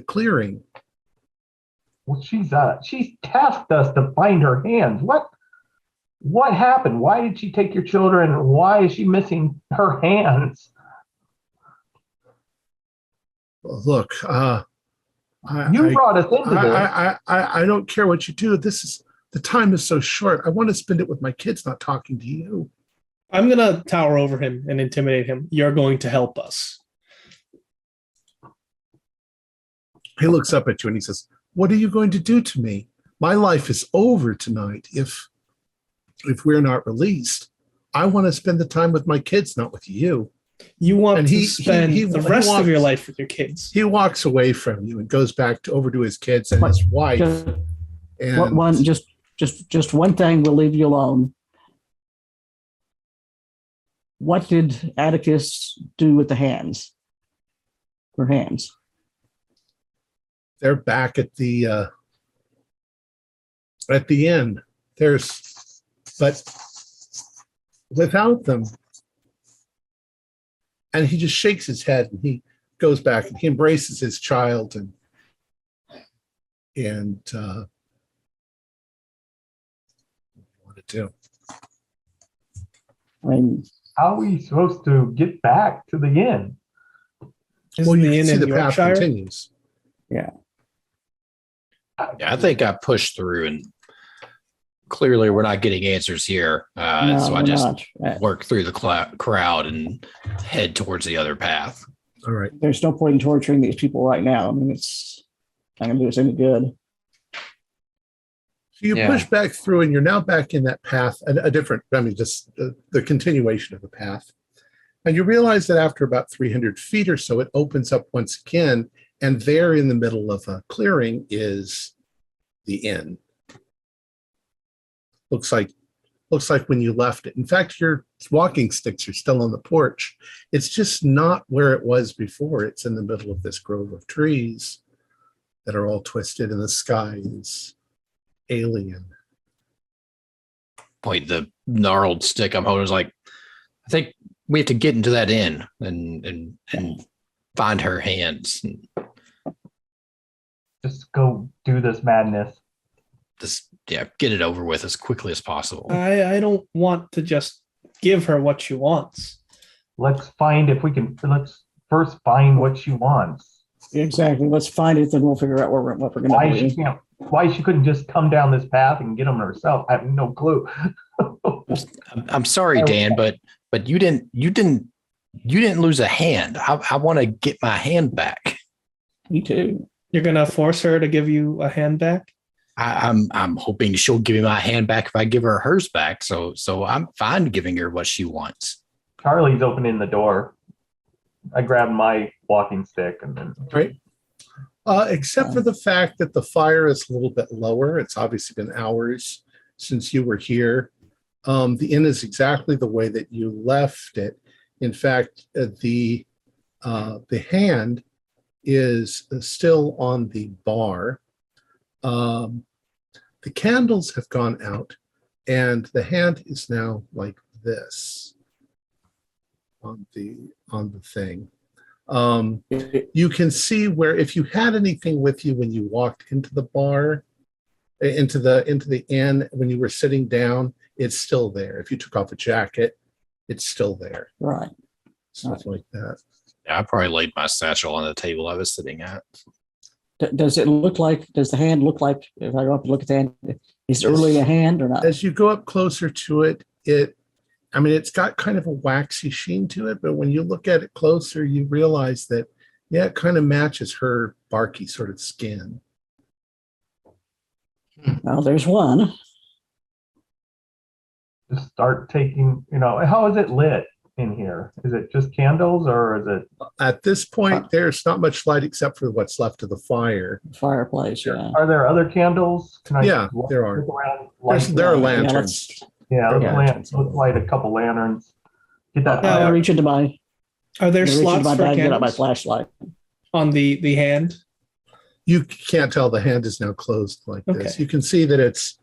clearing. Well, she's tasked us to find her hands. What happened? Why did she take your children? Why is she missing her hands? Look, You brought us into this. I don't care what you do. The time is so short. I want to spend it with my kids, not talking to you. I'm going to tower over him and intimidate him. You're going to help us. He looks up at you and he says, what are you going to do to me? My life is over tonight if we're not released. I want to spend the time with my kids, not with you. You want to spend the rest of your life with your kids. He walks away from you and goes back over to his kids and his wife. Just one thing will leave you alone. What did Atticus do with the hands? Her hands. They're back at the end. There's but without them, and he just shakes his head and he goes back and he embraces his child and what to do. I mean, How are we supposed to get back to the inn? Well, you the can inn see in the path Yorkshire? continues. Yeah, I think I pushed through, and clearly we're not getting answers here. no, So I we're just not. work through the crowd and head towards the other path. All right. There's no point in torturing these people right now. I mean, it's not going to do us any good. So you Yeah. push back through and you're now back in that path, a different, I mean, just the continuation of the path. And you realize that after about 300 feet or so, it opens up once again. And there in the middle of a clearing is the inn. Looks like when you left it. In fact, your walking sticks are still on the porch. It's just not where it was before. It's in the middle of this grove of trees that are all twisted, and the sky is alien. Point the gnarled stick I'm holding is like, I think we have to get into that inn and find her hands. Just go do this madness. Get it over with as quickly as possible. I don't want to just give her what she wants. Let's find if we can. Let's first find what she wants. Exactly. Let's find it, then we'll figure out what we're going Why to she do. can't? Why she couldn't just come down this path and get them herself? I have no clue. I'm sorry, Dan, but you didn't lose a hand. I want to get my hand back. Me too. You're gonna force her to give you a hand back? I'm hoping she'll give me my hand back if I give her hers back. So I'm fine giving her what she wants. Charlie's opening the door. I grabbed my walking stick and then. Right. Except for the fact that the fire is a little bit lower. It's obviously been hours since you were here. The inn is exactly the way that you left it. In fact, the hand is still on the bar. The candles have gone out, and the hand is now like this on the thing. You can see where if you had anything with you when you walked into the bar, into the inn, when you were sitting down, it's still there. If you took off a jacket, it's still there. Right. Stuff like that. Yeah, I probably laid my satchel on the table I was sitting at. Does the hand look like, if I go up and look at the hand, is it really a hand or not? As you go up closer to it, it's got kind of a waxy sheen to it, but when you look at it closer, you realize that, yeah, it kind of matches her barky sort of skin. Well, there's one. Just start taking. How is it lit in here? Is it just candles or is it? At this point, there's not much light except for what's left of the fire. Fireplace, yeah. Are there other candles? Can I? Yeah, there are. look around, light There are them? lanterns. Let's light a couple lanterns. Get that I'll fire. reach into my, Are there reach into slots my for bag, get out my candles flashlight. on the hand? You can't tell the hand is now closed like this. Okay. You can see that it's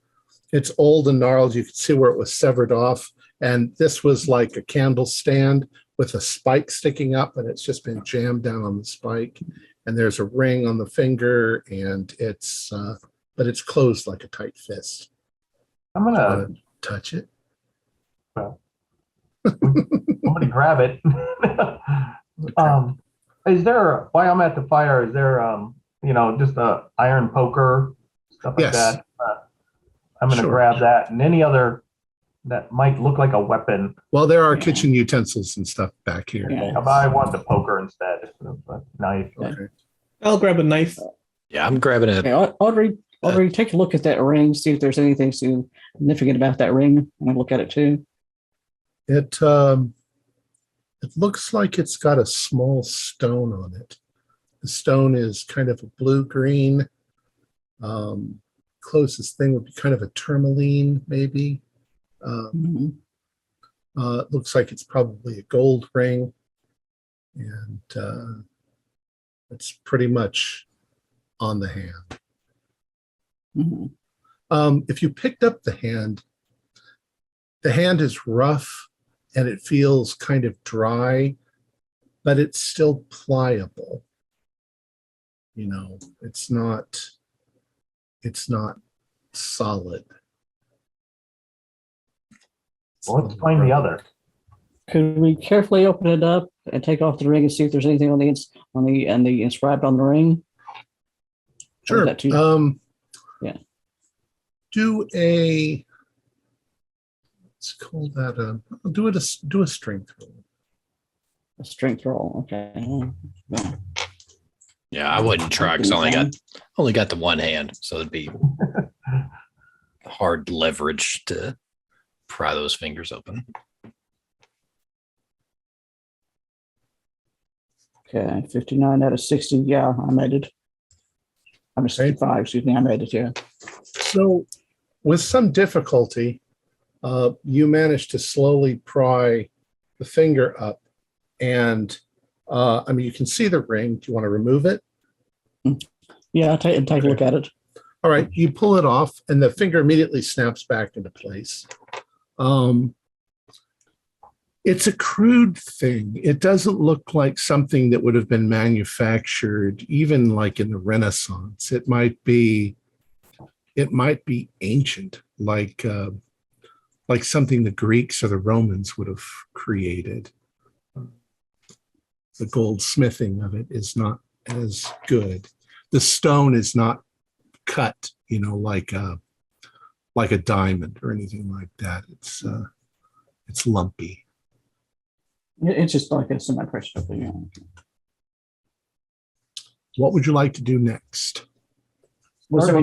old and gnarled. You can see where it was severed off. And this was like a candle stand with a spike sticking up, and it's just been jammed down on the spike. And there's a ring on the finger, and it's closed like a tight fist. I'm gonna Touch it. somebody grab it. Is there, while I'm at the fire, is there just a iron poker, stuff like Yes. that? I'm gonna Sure. grab that and any other that might look like a weapon. Well, there are Yeah. kitchen utensils and stuff back here. Yeah. I want the poker instead of a knife. Okay. I'll grab a knife. Yeah, I'm grabbing Okay, a. Audrey, take a look at that ring, see if there's anything significant about that ring. I'm gonna look at it too. It looks like it's got a small stone on it. The stone is kind of a blue-green. Closest thing would be kind of a tourmaline, maybe. Mhm. It looks like it's probably a gold ring. And it's pretty much on the hand. Mhm. If you picked up the hand, the hand is rough and it feels kind of dry, but it's still pliable. You know, it's not solid. Well, let's find the other. Could we carefully open it up and take off the ring and see if there's anything on the inscribed on the ring? Or is Sure. that too- yeah. Do a, let's call that do a strength roll. A strength roll. Okay. Yeah, I wouldn't try because I only got the one hand, so it'd be hard leverage to pry those fingers open. Okay, 59 out of 60. Yeah, I made it. I'm 65, excuse me. I made it, yeah. So with some difficulty, you managed to slowly pry the finger up, and I mean, you can see the ring. Do you want to remove it? Yeah, take a look at it. All right, you pull it off, and the finger immediately snaps back into place. It's a crude thing. It doesn't look like something that would have been manufactured even like in the Renaissance. It might be ancient, like something the Greeks or the Romans would have created. The goldsmithing of it is not as good. The stone is not cut, you know, like a diamond or anything like that. It's lumpy. It's just like a semi-precious thing. Yeah. What would you like to do next? Is there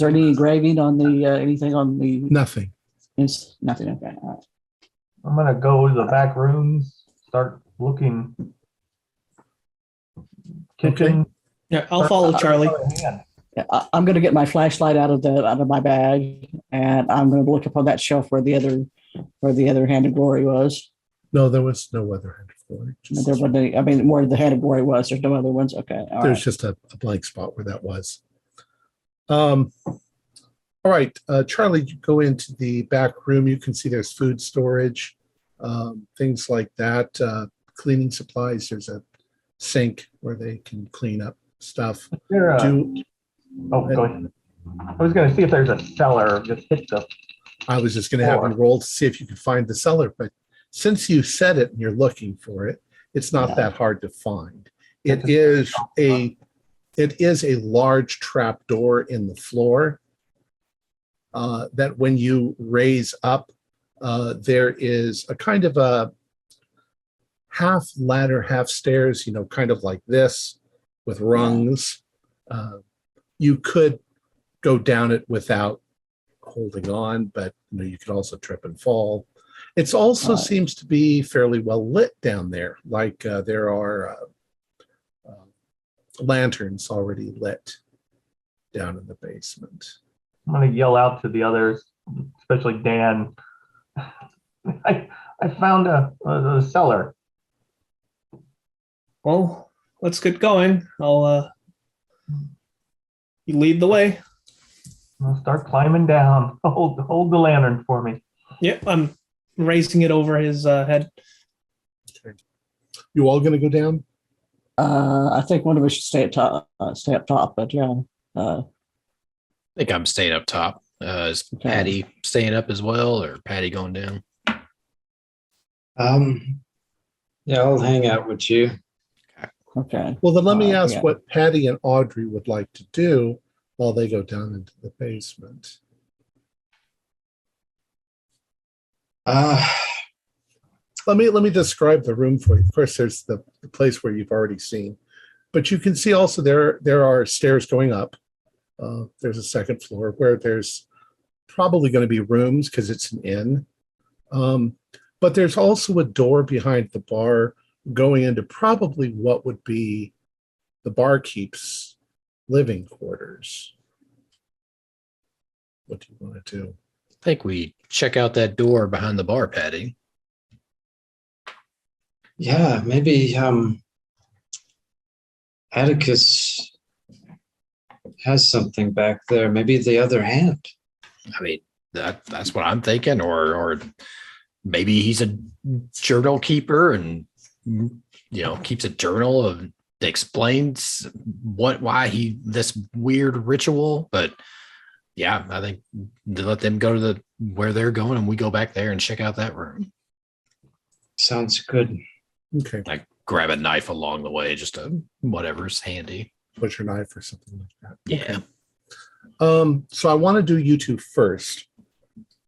any engraving on the anything on the? Nothing. It's nothing. Okay. All right. I'm gonna go to the back rooms, start looking. Kitchen. Yeah, I'll follow Charlie. Hand. Yeah, I'm going to get my flashlight out of my bag, and I'm going to look up on that shelf where the other hand of glory was. No, there was no other hand of glory. There wasn't any, I mean, where the hand of glory was. There's no other ones. Okay. All There's right. just a blank spot where that was. All right, Charlie, you go into the back room. You can see there's food storage, things like that, cleaning supplies. There's a sink where they can clean up stuff. Go Oh, ahead. I was going to see if there's a cellar. Just hit the. I was just going to have you roll to see if you could find the cellar, but since you said it and you're looking for it, it's not that hard to find. It is a large trap door in the floor that when you raise up, there is a kind of a half ladder, half stairs, you know, kind of like this with rungs. You could go down it without holding on, but you know, you could also trip and fall. It also seems to be fairly well lit down there. Like there are lanterns already lit down in the basement. I'm going to yell out to the others, especially Dan. I found a cellar. Well, let's get going. You lead the way. I'll start climbing down. Hold the lantern for me. Yep, I'm raising it over his head. Okay. You all going to go down? I think one of us should stay up top. But yeah. I think I'm staying up top. Is Patty staying up as well, or Patty going down? Yeah, I'll hang out with you. Okay. Well, then let me ask what Patty and Audrey would like to do while they go down into the basement. Let me describe the room for you. Of course, there's the place where you've already seen, but you can see also there are stairs going up. There's a second floor where there's probably going to be rooms because it's an inn. But there's also a door behind the bar going into probably what would be the barkeep's living quarters. What do you want to do? I think we check out that door behind the bar, Patty. Yeah, maybe Atticus has something back there. Maybe the other hand. I mean, That's what I'm thinking. Or maybe he's a journal keeper and keeps a journal of that explains why he this weird ritual. But yeah, I think to let them go to where they're going and we go back there and check out that room. Sounds good. Okay. Like grab a knife along the way, just whatever's handy. Butcher knife or something like that. Yeah. So I want to do you two first,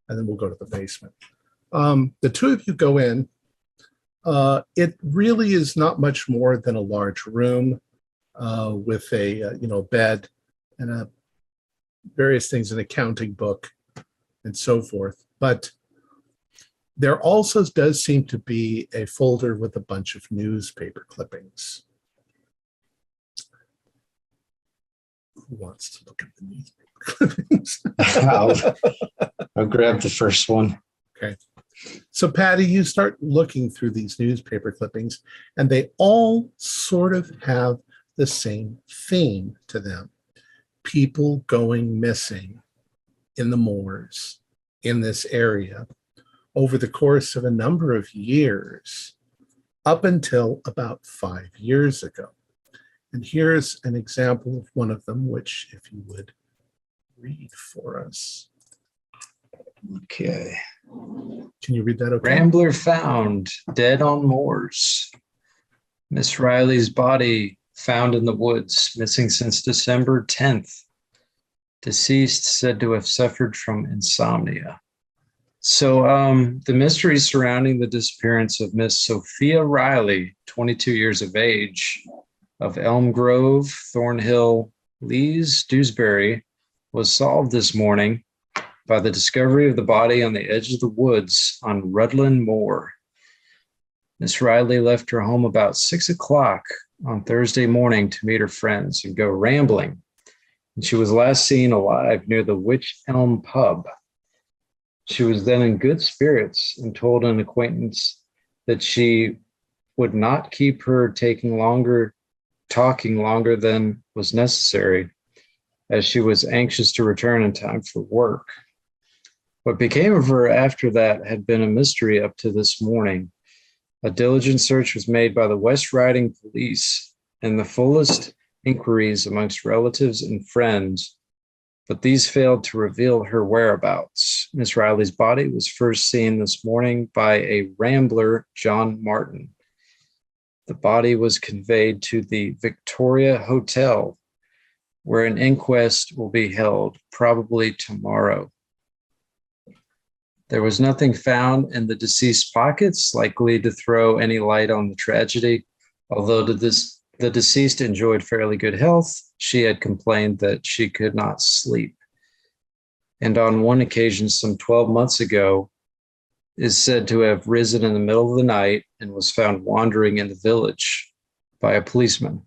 and then we'll go to the basement. The two of you go in. It really is not much more than a large room with a bed and various things, an accounting book, and so forth. But there also does seem to be a folder with a bunch of newspaper clippings. Who wants to look at the newspaper clippings? I'll grab the first one. Okay. So, Patty, you start looking through these newspaper clippings, and they all sort of have the same theme to them. People going missing in the moors in this area over the course of a number of years, up until about 5 years ago. And here's an example of one of them, which, if you would read for us. Okay. Can you read that okay? Rambler found dead on moors. Miss Riley's body found in the woods, missing since December 10th. Deceased said to have suffered from insomnia. So the mystery surrounding the disappearance of Miss Sophia Riley, 22 years of age, of Elm Grove, Thornhill, Lees, Dewsbury, was solved this morning by the discovery of the body on the edge of the woods on Rudland Moor. Miss Riley left her home about 6 o'clock on Thursday morning to meet her friends and go rambling. And she was last seen alive near the Witch Elm Pub. She was then in good spirits and told an acquaintance that she would not keep her talking longer than was necessary, as she was anxious to return in time for work. What became of her after that had been a mystery up to this morning. A diligent search was made by the West Riding Police and the fullest inquiries amongst relatives and friends, but these failed to reveal her whereabouts. Miss Riley's body was first seen this morning by a rambler, John Martin. The body was conveyed to the Victoria Hotel, where an inquest will be held, probably tomorrow. There was nothing found in the deceased's pockets likely to throw any light on the tragedy. Although the deceased enjoyed fairly good health, she had complained that she could not sleep. And on one occasion, some 12 months ago, is said to have risen in the middle of the night and was found wandering in the village by a policeman.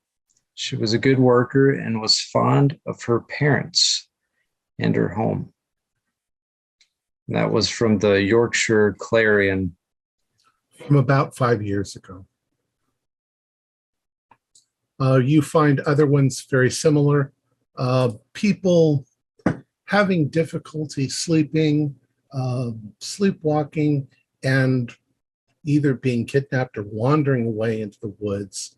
She was a good worker and was fond of her parents and her home. And that was from the Yorkshire Clarion. From about 5 years ago. You find other ones very similar. People having difficulty sleeping, sleepwalking, and either being kidnapped or wandering away into the woods.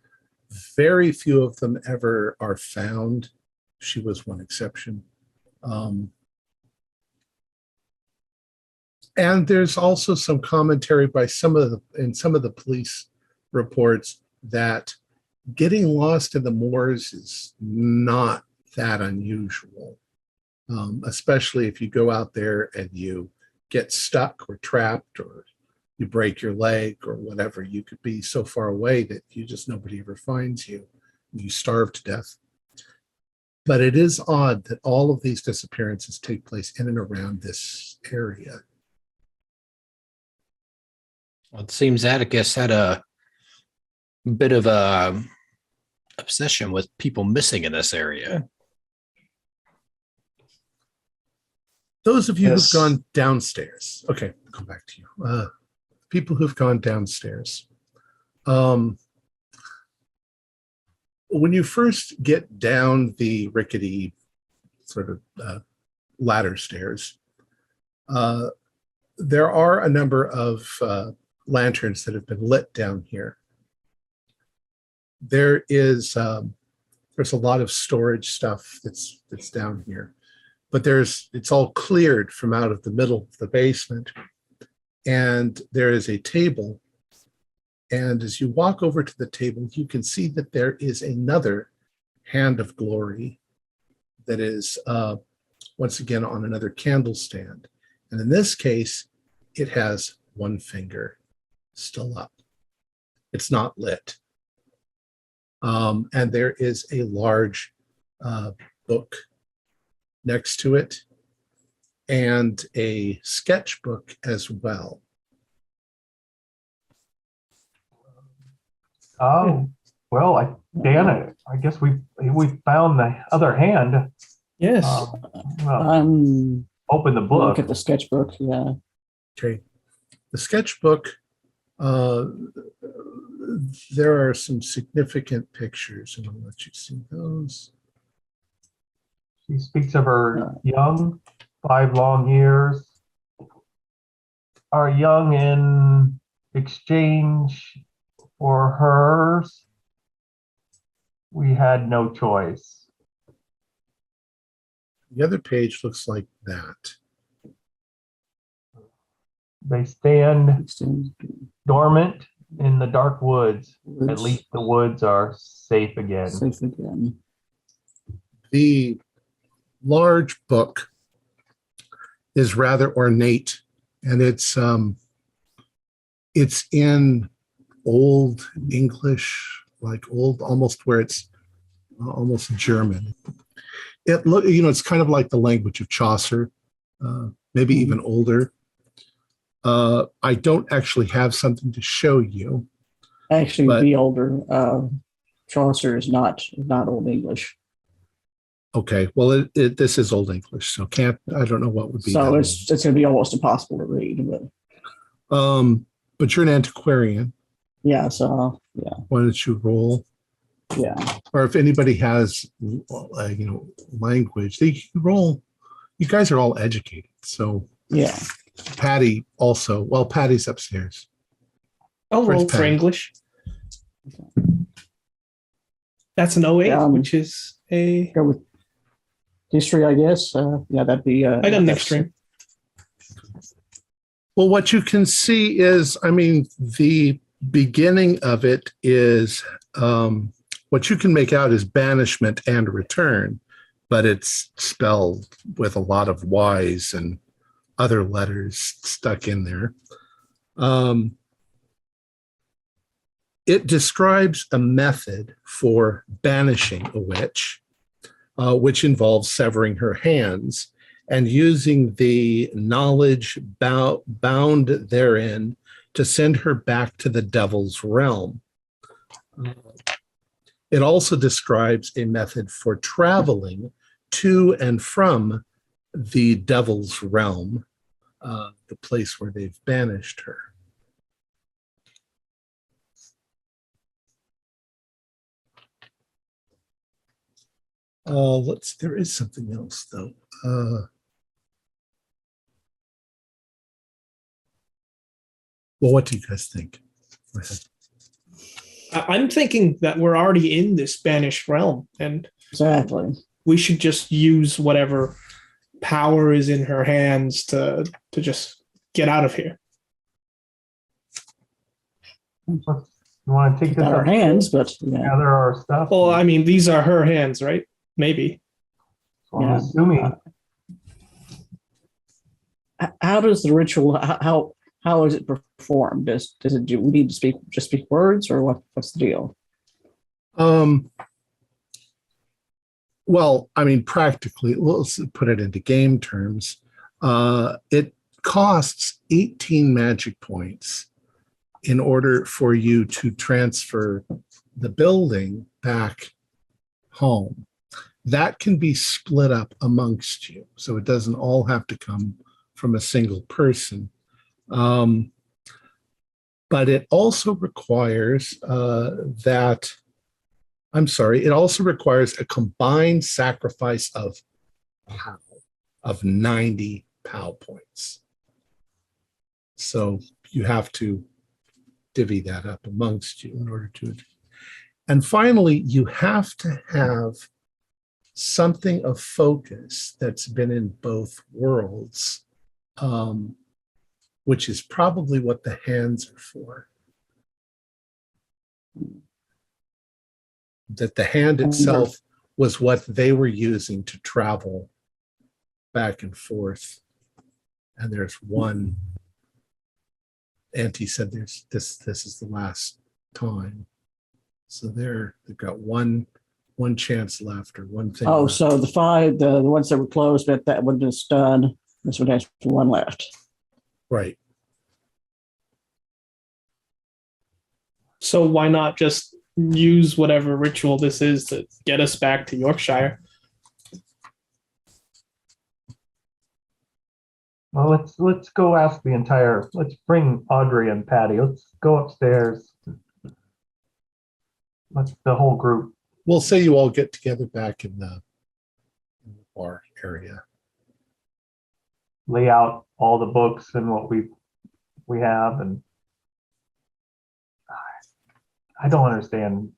Very few of them ever are found. She was one exception. And there's also some commentary by some of the police reports that getting lost in the moors is not that unusual, especially if you go out there and you get stuck or trapped or you break your leg or whatever. You could be so far away that nobody ever finds you. You starve to death. But it is odd that all of these disappearances take place in and around this area. Well, it seems Atticus had a bit of a obsession with people missing in this area. Those of you Yes. who've gone downstairs. Okay, I'll come back to you. People who've gone downstairs. When you first get down the rickety sort of ladder stairs, There are a number of lanterns that have been lit down here. There's a lot of storage stuff that's down here, but it's all cleared from out of the middle of the basement, and there is a table. And as you walk over to the table, you can see that there is another hand of glory that is once again on another candle stand. And in this case, it has one finger still up. It's not lit. And there is a large book next to it and a sketchbook as well. Oh, well, Dan, I guess we found the other hand. Yes. Well, open the book. Look at the sketchbook. Yeah. Okay. The sketchbook, there are some significant pictures, and I'll let you see those. She speaks of her young, 5 long years. Are young in exchange for hers? We had no choice. The other page looks like that. They stand dormant in the dark woods. At least the woods are safe again. Safe again. The large book is rather ornate, and it's in Old English, like old, almost where it's almost German. It's kind of like the language of Chaucer, maybe even older. I don't actually have something to show you. Actually, be older. Chaucer is not Old English. Okay, well, this is Old English, so I don't know what would be. So it's going to be almost impossible to read. But you're an antiquarian. Yeah. So yeah. Why don't you roll? Yeah. Or if anybody has, language, they can roll. You guys are all educated, so yeah. Patty also. Well, Patty's upstairs. I'll roll for English. That's an 08, which is a. Go with history, I guess. Yeah, that'd be. I got an extreme. Well, what you can see is, the beginning of it is what you can make out is banishment and return, but it's spelled with a lot of Y's and other letters stuck in there. It describes a method for banishing a witch, which involves severing her hands and using the knowledge bound therein to send her back to the devil's realm. It also describes a method for traveling to and from the devil's realm, the place where they've banished her. There is something else though. Well, what do you guys think? Go ahead. I'm thinking that we're already in this banished realm, and exactly, we should just use whatever power is in her hands to just get out of here. You want to take this out our hands, but gather our stuff. Well, these are her hands, right? Maybe. So I'm assuming. How does the ritual? How is it performed? Does it do? We need to speak words, or what's the deal? Well, practically, let's put it into game terms. It costs 18 magic points in order for you to transfer the building back home. That can be split up amongst you, so it doesn't all have to come from a single person. But it also requires it also requires a combined sacrifice of 90 POW points. So you have to divvy that up amongst you in order to. And finally, you have to have something of focus that's been in both worlds, which is probably what the hands are for. That the hand itself was what they were using to travel back and forth. And there's one, Auntie said this is the last time. So they've got one chance left, or one thing. Oh, left. so the 5, the ones that were closed, that one is done. This one has one left. Right. So why not just use whatever ritual this is to get us back to Yorkshire? Well, let's go ask let's bring Audrey and Patty. Let's go upstairs. Let's the whole group. We'll say you all get together back in the bar area. Lay out all the books and what we have, and I don't understand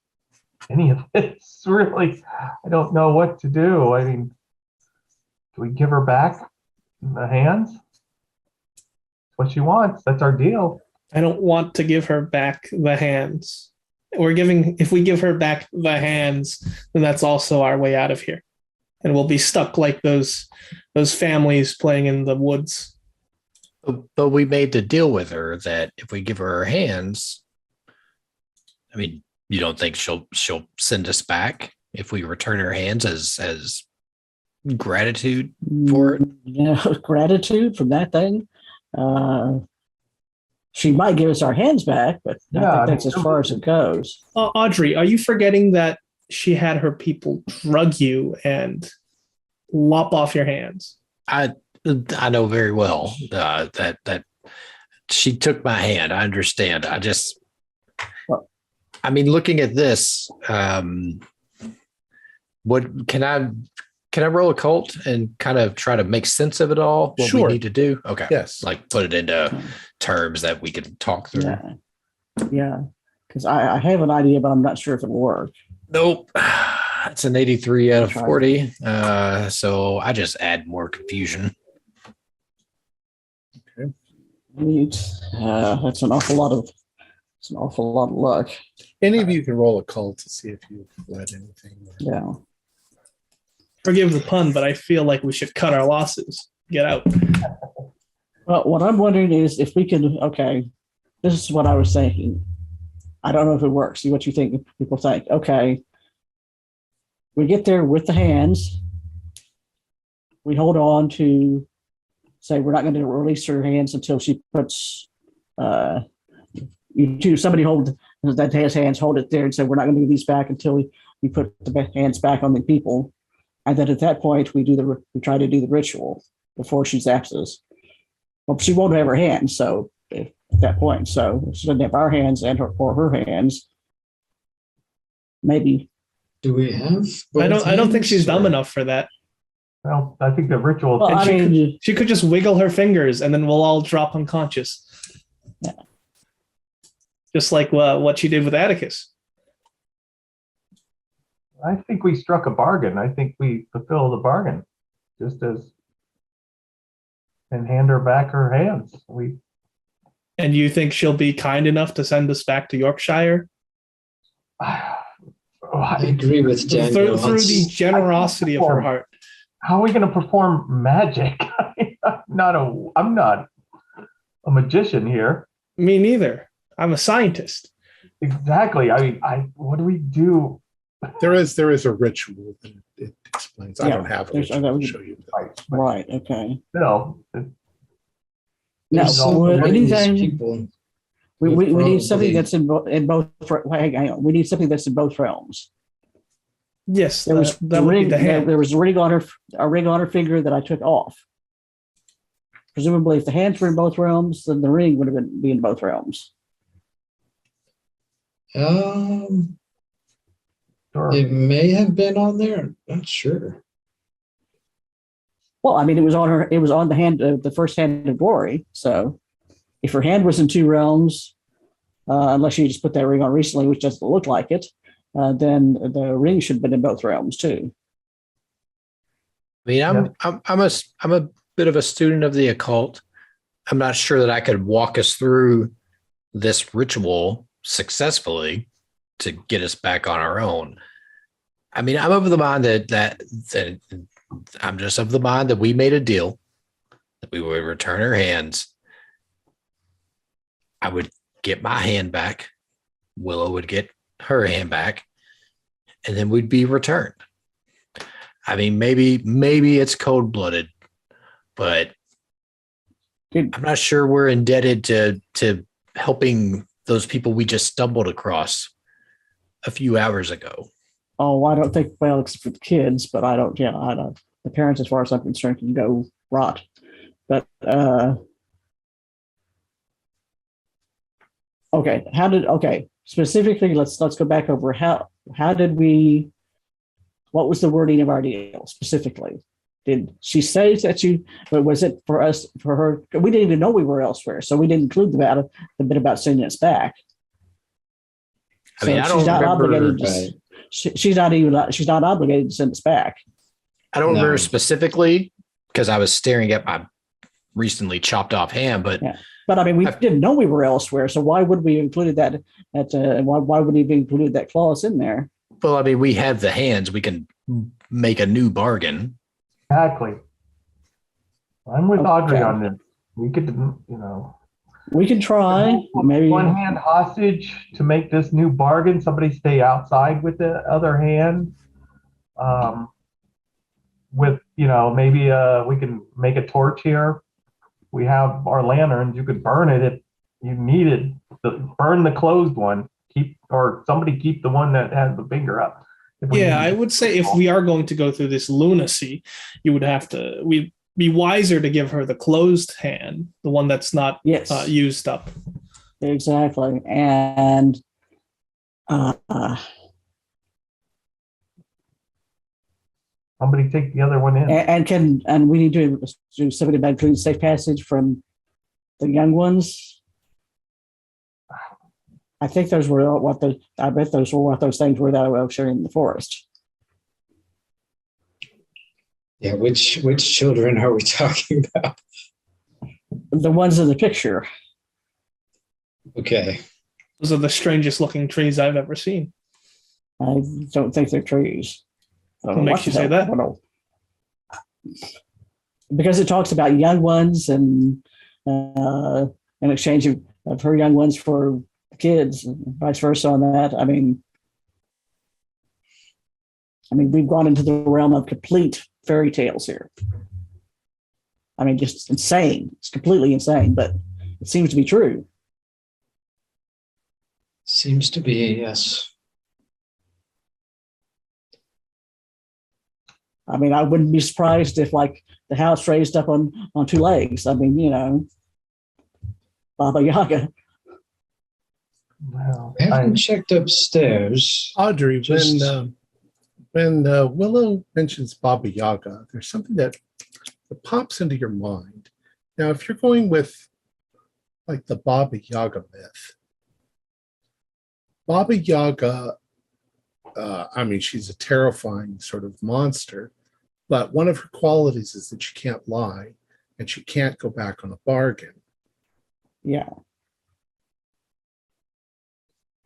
any of this. Really, I don't know what to do. I mean, do we give her back the hands? What she wants. That's our deal. I don't want to give her back the hands. If we give her back the hands, then that's also our way out of here. And we'll be stuck like those families playing in the woods. But we made the deal with her that if we give her hands, I mean, you don't think she'll send us back if we return her hands as gratitude for it? Yeah, gratitude from that thing. She might give us our hands back, but I think that's as far as it goes. Audrey, are you forgetting that she had her people drug you and lop off your hands? I know very well that she took my hand. I understand. I mean, looking at this, what can I roll occult and kind of try to make sense of it all? What Sure. we need to do? Okay. Yes. Like put it into terms that we can talk through. Yeah. Because I have an idea, but I'm not sure if it'll work. Nope. It's an 83 out of Try. 40. So I just add more confusion. That's an awful lot of luck. Any of you can roll a cult to see if you've read anything. Yeah. Forgive the pun, but I feel like we should cut our losses. Get out. Well, what I'm wondering is if we could, okay, this is what I was thinking. I don't know if it works. See what you think, people think. Okay. We get there with the hands. We hold on to, say, we're not going to release her hands until she puts, somebody hold that has hands, hold it there and say, we're not going to give these back until we put the hands back on the people. And then at that point, we try to do the ritual before she zaps us. Well, she won't have her hands, so at that point, so she doesn't have our hands or her hands. Maybe. Do we have? I don't think she's dumb or- enough for that. Well, I think the ritual. Well, She could just wiggle her fingers and then we'll all drop unconscious. Yeah. Just like what she did with Atticus. I think we struck a bargain. I think we fulfill the bargain, and hand her back her hands. And you think she'll be kind enough to send us back to Yorkshire? I agree with Daniel. Through the generosity of her heart. How are we going to perform magic? I'm not a magician here. Me neither. I'm a scientist. Exactly. I mean, what do we do? There is a ritual that it explains. I Yeah, don't have a there's- ritual to show you. Right. Okay. No. Now, There's so many anything people. we need something Probably- that's in both. Hang on. We need something that's in both realms. Yes, There was that would be the hand. There was a ring on her finger that I took off. Presumably, if the hands were in both realms, then the ring would have be in both realms. Sure. It may have been on there. I'm not sure. Well, I mean, it was on her. It was on the hand, the first hand of glory. So, if her hand was in two realms, unless you just put that ring on recently, which doesn't look like it, then the ring should have been in both realms too. I mean, I'm a bit of a student of the occult. I'm not sure that I could walk us through this ritual successfully to get us back on our own. I mean, I'm of the mind that I'm just of the mind that we made a deal that we would return our hands. I would get my hand back. Willow would get her hand back, and then we'd be returned. I mean, maybe it's cold-blooded, but I'm not sure we're indebted to helping those people we just stumbled across a few hours ago. Oh, I don't think, well, except for the kids, but I don't, the parents, as far as I'm concerned, can go rot. But, specifically, let's go back over how did we, what was the wording of our deal specifically? Did she say that but was it for her? We didn't even know we were elsewhere, so we didn't include the bit about sending us back. I mean, I don't remember. She's not obligated to send us back. I don't remember specifically because I was staring at my recently chopped off hand, but I mean, we didn't know we were elsewhere, so why would we have included that? Why would we have included that clause in there? Well, I mean, we have the hands. We can make a new bargain. Exactly. I'm with Audrey on this. We could, we can try. Maybe one hand hostage to make this new bargain. Somebody stay outside with the other hand. Maybe we can make a torch here. We have our lanterns. You could burn it if you needed. Burn the closed one. Somebody keep the one that has the finger up. I would say if we are going to go through this lunacy, we'd be wiser to give her the closed hand, the one that's not used up. Exactly. And somebody take the other one in. And we need to do something about including safe passage from the young ones. I think those were I bet those were what those things were that I was sharing in the forest. Yeah, which children are we talking about? The ones in the picture. Okay. Those are the strangest looking trees I've ever seen. I don't think they're trees. What makes you say that? Because it talks about young ones and in exchange of her young ones for kids and vice versa on that. I mean, we've gone into the realm of complete fairy tales here. I mean, just insane. It's completely insane, but it seems to be true. Seems to be, yes. I mean, I wouldn't be surprised if, like, the house raised up on two legs. I mean, Baba Yaga. Well, I haven't checked upstairs. Audrey, when Willow mentions Baba Yaga, there's something that pops into your mind. Now, if you're going with like the Baba Yaga myth, Baba Yaga, she's a terrifying sort of monster, but one of her qualities is that she can't lie and she can't go back on a bargain. Yeah.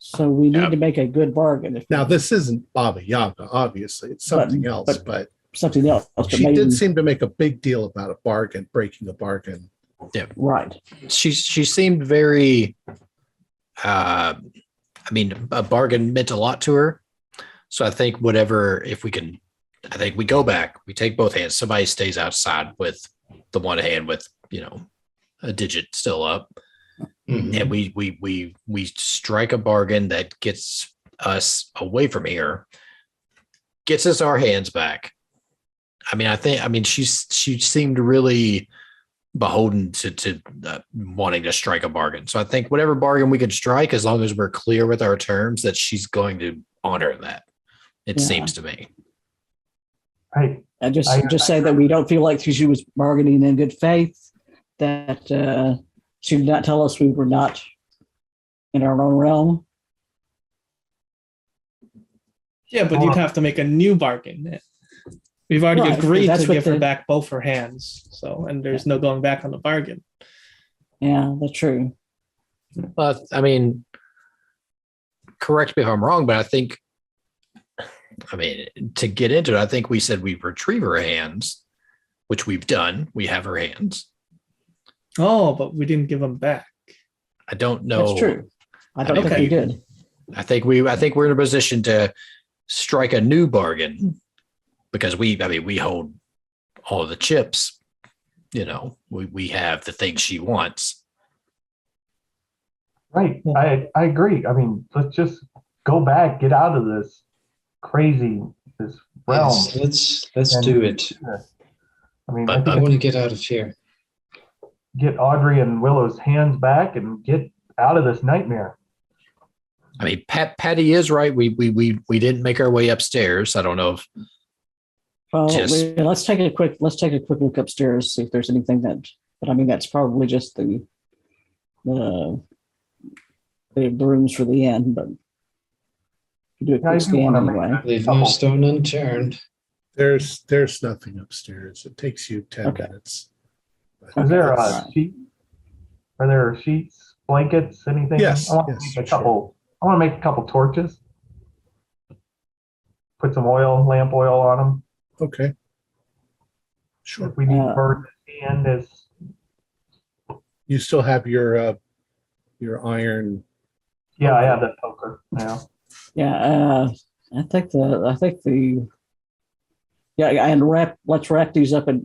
So we need to make a good bargain. Now, this isn't Baba Yaga, obviously. It's something else, but something else. She did seem to make a big deal about a bargain, breaking a bargain. Yeah. Right. She seemed very, a bargain meant a lot to her. So I think I think we go back, we take both hands. Somebody stays outside with the one hand with, a digit still up. Mm-hmm. And we strike a bargain that gets us away from here, gets us our hands back. She seemed really beholden to wanting to strike a bargain. So I think whatever bargain we can strike, as long as we're clear with our terms, that she's going to honor that. It seems to me. I just I- just say that we don't feel like she was bargaining in good faith. That she did not tell us we were not in our own realm. Yeah, but you'd have to make a new bargain. We've already Right, agreed that's to what give her the- back both her hands. So, and there's no going back on the bargain. Yeah, that's true. But I mean, correct me if I'm wrong, but I mean, to get into it, I think we said we retrieve her hands, which we've done. We have her hands. Oh, but we didn't give them back. I don't know. That's true. I don't mean, think we did. I think we're in a position to strike a new bargain because we hold all of the chips. You know, we have the things she wants. Right. I agree. I mean, let's just go back, get out of this realm. Yes, let's do it. I mean, But I I think want to get out of here. get Audrey and Willow's hands back and get out of this nightmare. I mean, Patty is right. We didn't make our way upstairs. I don't know if Well, Just- let's take a quick look upstairs, see if there's anything that. But I mean, that's probably just the rooms for the end. But you do a Yeah, I quick do scan wanna make anyway. that- Leave no stone unturned. There's nothing upstairs. It takes you 10 Okay. minutes. Is there Alright. a sheet? Are there sheets, blankets, anything? Yes, I want to yes, make a sure. couple. I want to make a couple torches. Put some lamp oil on them. Okay. Sure. If we need to burn the hand as You still have your iron. yeah, I have that poker now. Yeah, I think the yeah, and let's wrap these up and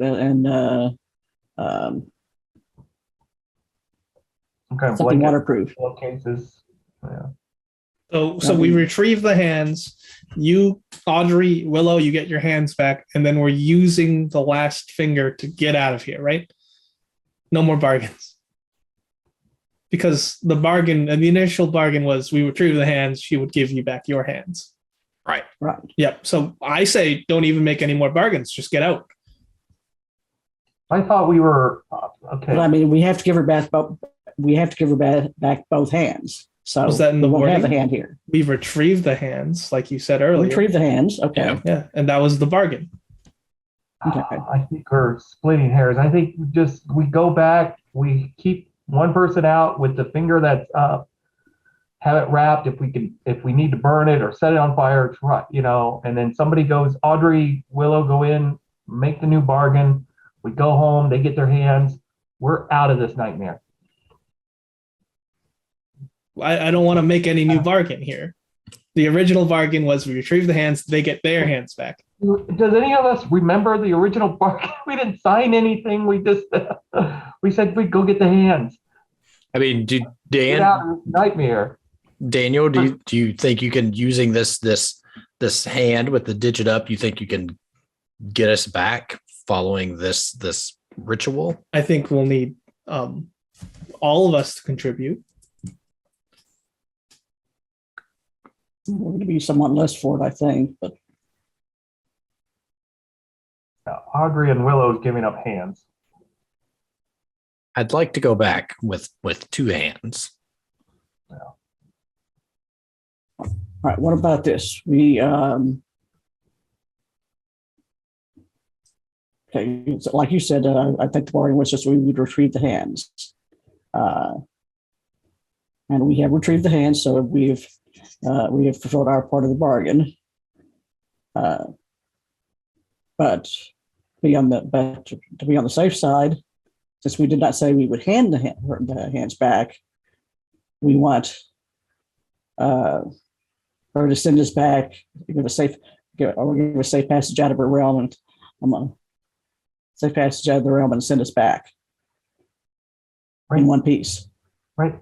Some kind of something blanket waterproof. cases. Yeah. So we retrieve the hands. You, Audrey, Willow, you get your hands back, and then we're using the last finger to get out of here, right? No more bargains. Because the initial bargain was we retrieve the hands, she would give you back your hands. right. Right. Yep. So I say don't even make any more bargains. Just get out. I thought we were But I okay. mean, we have to give her back. Back both hands. So Was that in the we won't have the wording? hand here. We retrieve the hands, like you said earlier. Retrieve the hands. Okay. Yeah. Yeah, and that was the bargain. Okay. I think we're splitting hairs. I think we go back. We keep one person out with the finger that's up. Have it wrapped if we need to burn it or set it on fire. It's right, and then somebody goes. Audrey, Willow go in, make the new bargain. We go home. They get their hands. We're out of this nightmare. I don't want to make any new bargain here. The original bargain was we retrieve the hands, they get their hands back. Does any of us remember the original bargain? We didn't sign anything. We just we said we'd go get the hands. I mean, Get out of this nightmare. Daniel, do you think you can, using this hand with the digit up, you think you can get us back following this ritual? I think we'll need all of us to contribute. We're going to be somewhat less for it, I think. But Audrey and Willow's giving up hands. I'd like to go back with two hands. all right. What about this? We okay. So like you said, I think the bargain was just we would retrieve the hands, and we have retrieved the hands. So we have fulfilled our part of the bargain. But to be on the safe side, since we did not say we would hand the hands back, we want her to send us back, give a safe passage out of her realm, and safe passage out of the realm and send us back Right. in one piece. Right,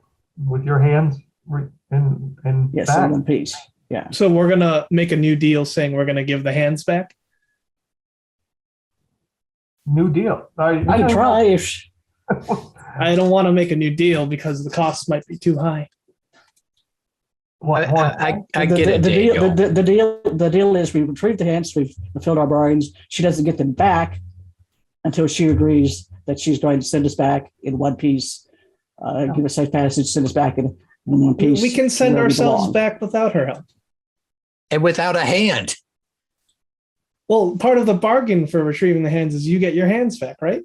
with your hands in Yes, back. in one piece. Yeah. So we're gonna make a new deal saying we're gonna give the hands back. New deal. We can try if I don't want to make a new deal because the cost might be too high. I get it, Daniel. The deal is we retrieve the hands, we've fulfilled our bargains. She doesn't get them back until she agrees that she's going to send us back in one piece, give us safe passage, send us back in one piece. We can send where we ourselves belong. back without her help. And without a hand. Well, part of the bargain for retrieving the hands is you get your hands back, right?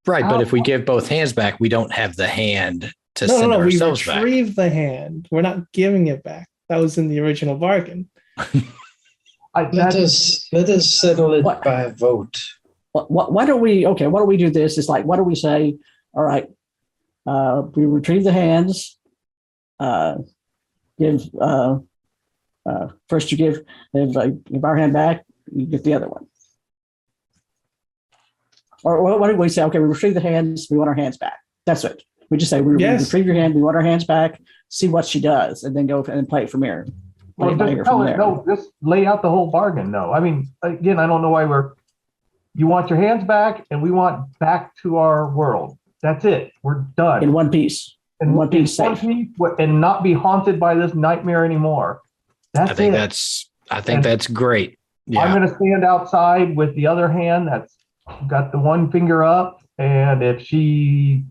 Right, but if we give both hands back, we don't have the hand to No, send we ourselves back. retrieve the hand. We're not giving it back. That was in the original bargain. Let us settle it What? by vote. Why don't we do this? It's like, why don't we say, all right, we retrieve the hands, first you give our hand back, you get the other one. Or why don't we say, okay, we retrieve the hands, we want our hands back. That's it. We just say, we retrieve your hand, we want our hands back, see what she does, and then go and play it from here. Well, just lay out the whole bargain. No, I mean, again, I don't know why you want your hands back and we want back to our world. That's it. We're done. In one piece. In one piece, safe. And not be haunted by this nightmare anymore. I think that's great. Yeah. I'm going to stand outside with the other hand that's got the one finger up. And if she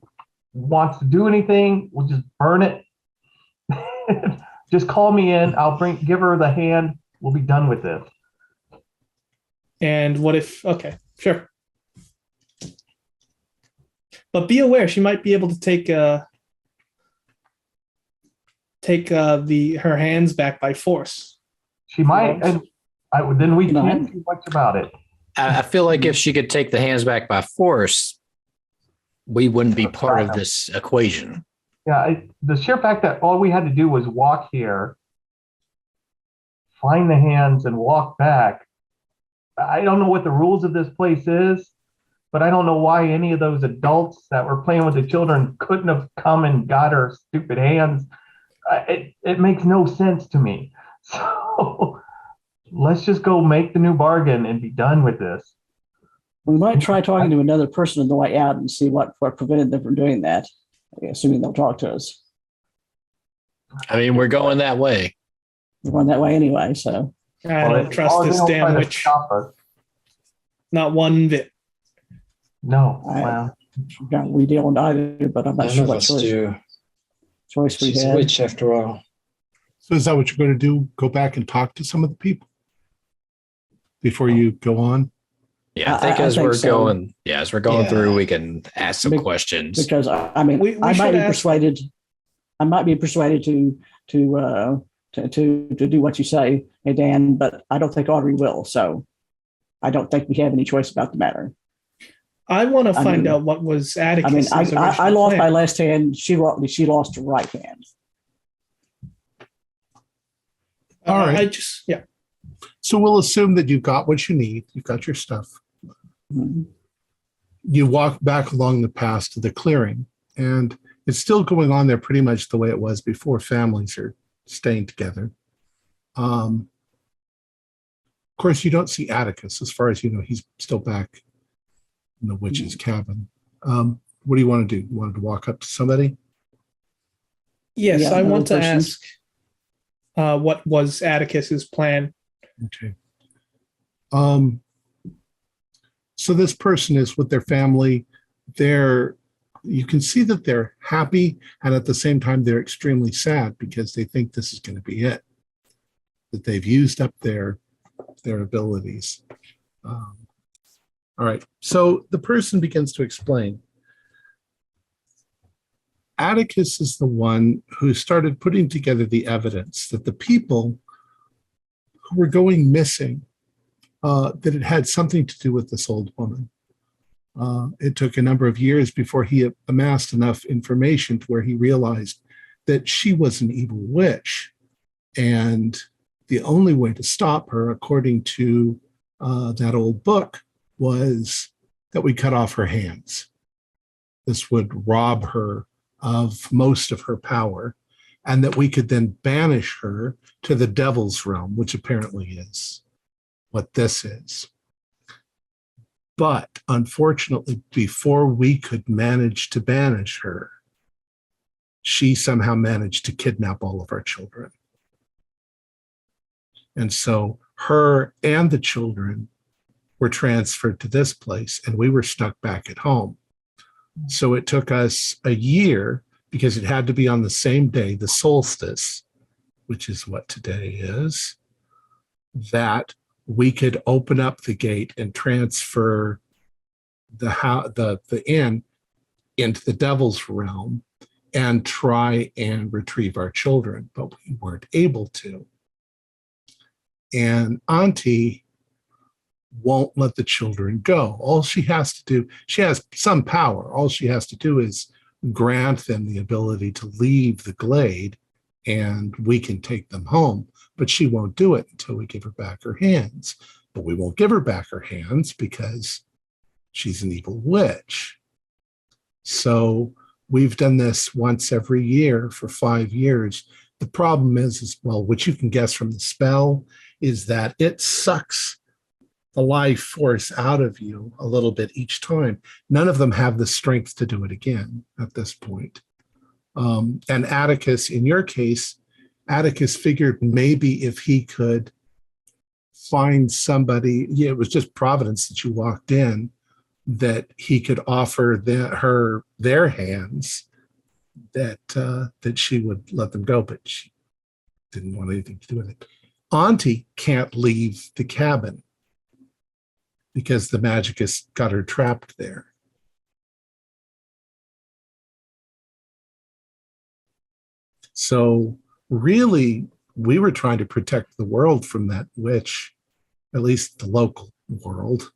wants to do anything, we'll just burn it. Just call me in. I'll give her the hand. We'll be done with this. And what if, okay, sure. But be aware, she might be able to take her hands back by force. She might, and then we can't do much about it. I feel like if she could take the hands back by force, we wouldn't be part of this equation. Yeah, the sheer fact that all we had to do was walk here, find the hands, and walk back. I don't know what the rules of this place is, but I don't know why any of those adults that were playing with the children couldn't have come and got her stupid hands. It makes no sense to me. So let's just go make the new bargain and be done with this. We might try talking to another person on the way out and see what prevented them from doing that, assuming they'll talk to us. I mean, we're going that way. We're going that way anyway, so. I don't trust this damn witch. Not one bit. No. We don't either, but I'm not None sure of what us choice do. we She's a had. witch after all. So is that what you're going to do? Go back and talk to some of the people before you go on? Yeah, I think as we're going through, we can ask some questions. Because I mean, We I might should be ask- persuaded. I might be persuaded to do what you say, hey Dan, but I don't think Audrey will. So I don't think we have any choice about the matter. I want to find out what was Atticus. I mean, I lost my left hand. She lost her right hand. All right. So we'll assume that you've got what you need. You've got your stuff. Mhm. You walk back along the path to the clearing, and it's still going on there pretty much the way it was before. Families are staying together. Of course, you don't see Atticus. As far as you know, he's still back in the witch's cabin. What do you want to do? You wanted to walk up to somebody? Yes, Yeah, I want to another person. ask what was Atticus's plan. Okay. So this person is with their family. You can see that they're happy, and at the same time, they're extremely sad because they think this is going to be it, that they've used up their abilities. All right. So the person begins to explain. Atticus is the one who started putting together the evidence that the people who were going missing, that it had something to do with this old woman. It took a number of years before he amassed enough information to where he realized that she was an evil witch. And the only way to stop her, according to that old book, was that we cut off her hands. This would rob her of most of her power, and that we could then banish her to the devil's realm, which apparently is what this is. But unfortunately, before we could manage to banish her, she somehow managed to kidnap all of our children. And so her and the children were transferred to this place, and we were stuck back at home. So it took us a year, because it had to be on the same day, the solstice, which is what today is, that we could open up the gate and transfer the inn into the devil's realm and try and retrieve our children, but we weren't able to. And Auntie won't let the children go. All she has to do, she has some power. All she has to do is grant them the ability to leave the glade, and we can take them home. But she won't do it until we give her back her hands. But we won't give her back her hands because she's an evil witch. So we've done this once every year for 5 years. The problem is, well, what you can guess from the spell is that it sucks the life force out of you a little bit each time. None of them have the strength to do it again at this point. And Atticus, in your case, Atticus figured maybe if he could find somebody, it was just Providence that you walked in, that he could offer her their hands, that she would let them go, but she didn't want anything to do with it. Auntie can't leave the cabin because the magicus got her trapped there. So really, we were trying to protect the world from that witch, at least the local world.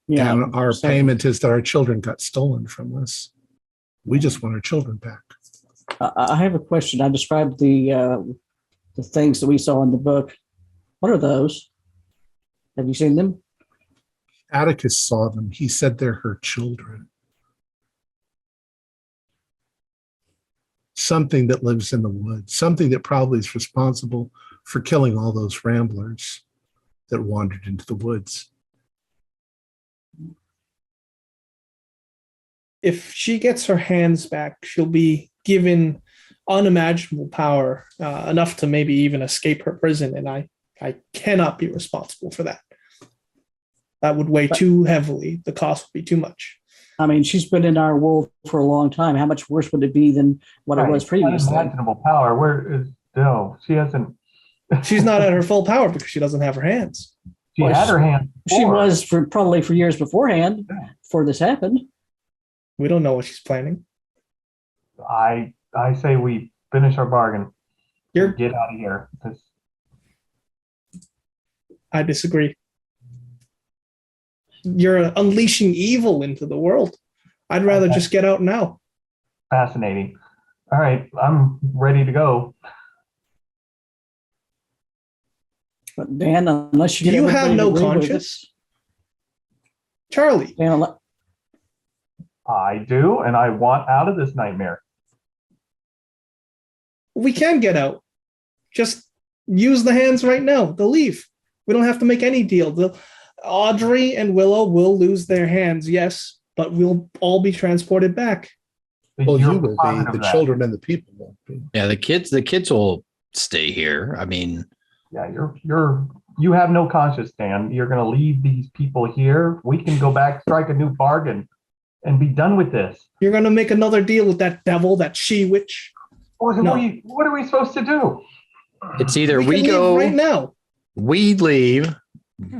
Yeah. And our payment is that our children got stolen from us. We just want our children back. I have a question. I described the things that we saw in the book. What are those? Have you seen them? Atticus saw them. He said they're her children. Something that lives in the woods, something that probably is responsible for killing all those ramblers that wandered into the woods. If she gets her hands back, she'll be given unimaginable power, enough to maybe even escape her prison, and I cannot be responsible for that. That would weigh too heavily. The cost would be too much. I mean, she's been in our world for a long time. How much worse would it be than what it was previously? Unimaginable power. Where is no? She hasn't. She's not at her full power because she doesn't have her hands. She had her hands. She was probably for years beforehand, before this happened. We don't know what she's planning. I say we finish our bargain. You're, Get out of here. I disagree. You're unleashing evil into the world. I'd rather just get out now. Fascinating. All right, I'm ready to go. But Dan, unless you Do get you have everybody no to agree with conscience? Charlie. Dan, I do, and I want out of this nightmare. We can get out. Just use the hands right now. They'll leave. We don't have to make any deal. Audrey and Willow will lose their hands, yes, but we'll all be transported back. Well, You're you will be. positive The of that. children and the people won't be. Yeah, the kids will stay here. I mean, Yeah, you have no conscience, Dan. You're going to leave these people here. We can go back, strike a new bargain, and be done with this. You're going to make another deal with that devil, that she-witch. What are we supposed to do? it's either We we can leave go right now. we leave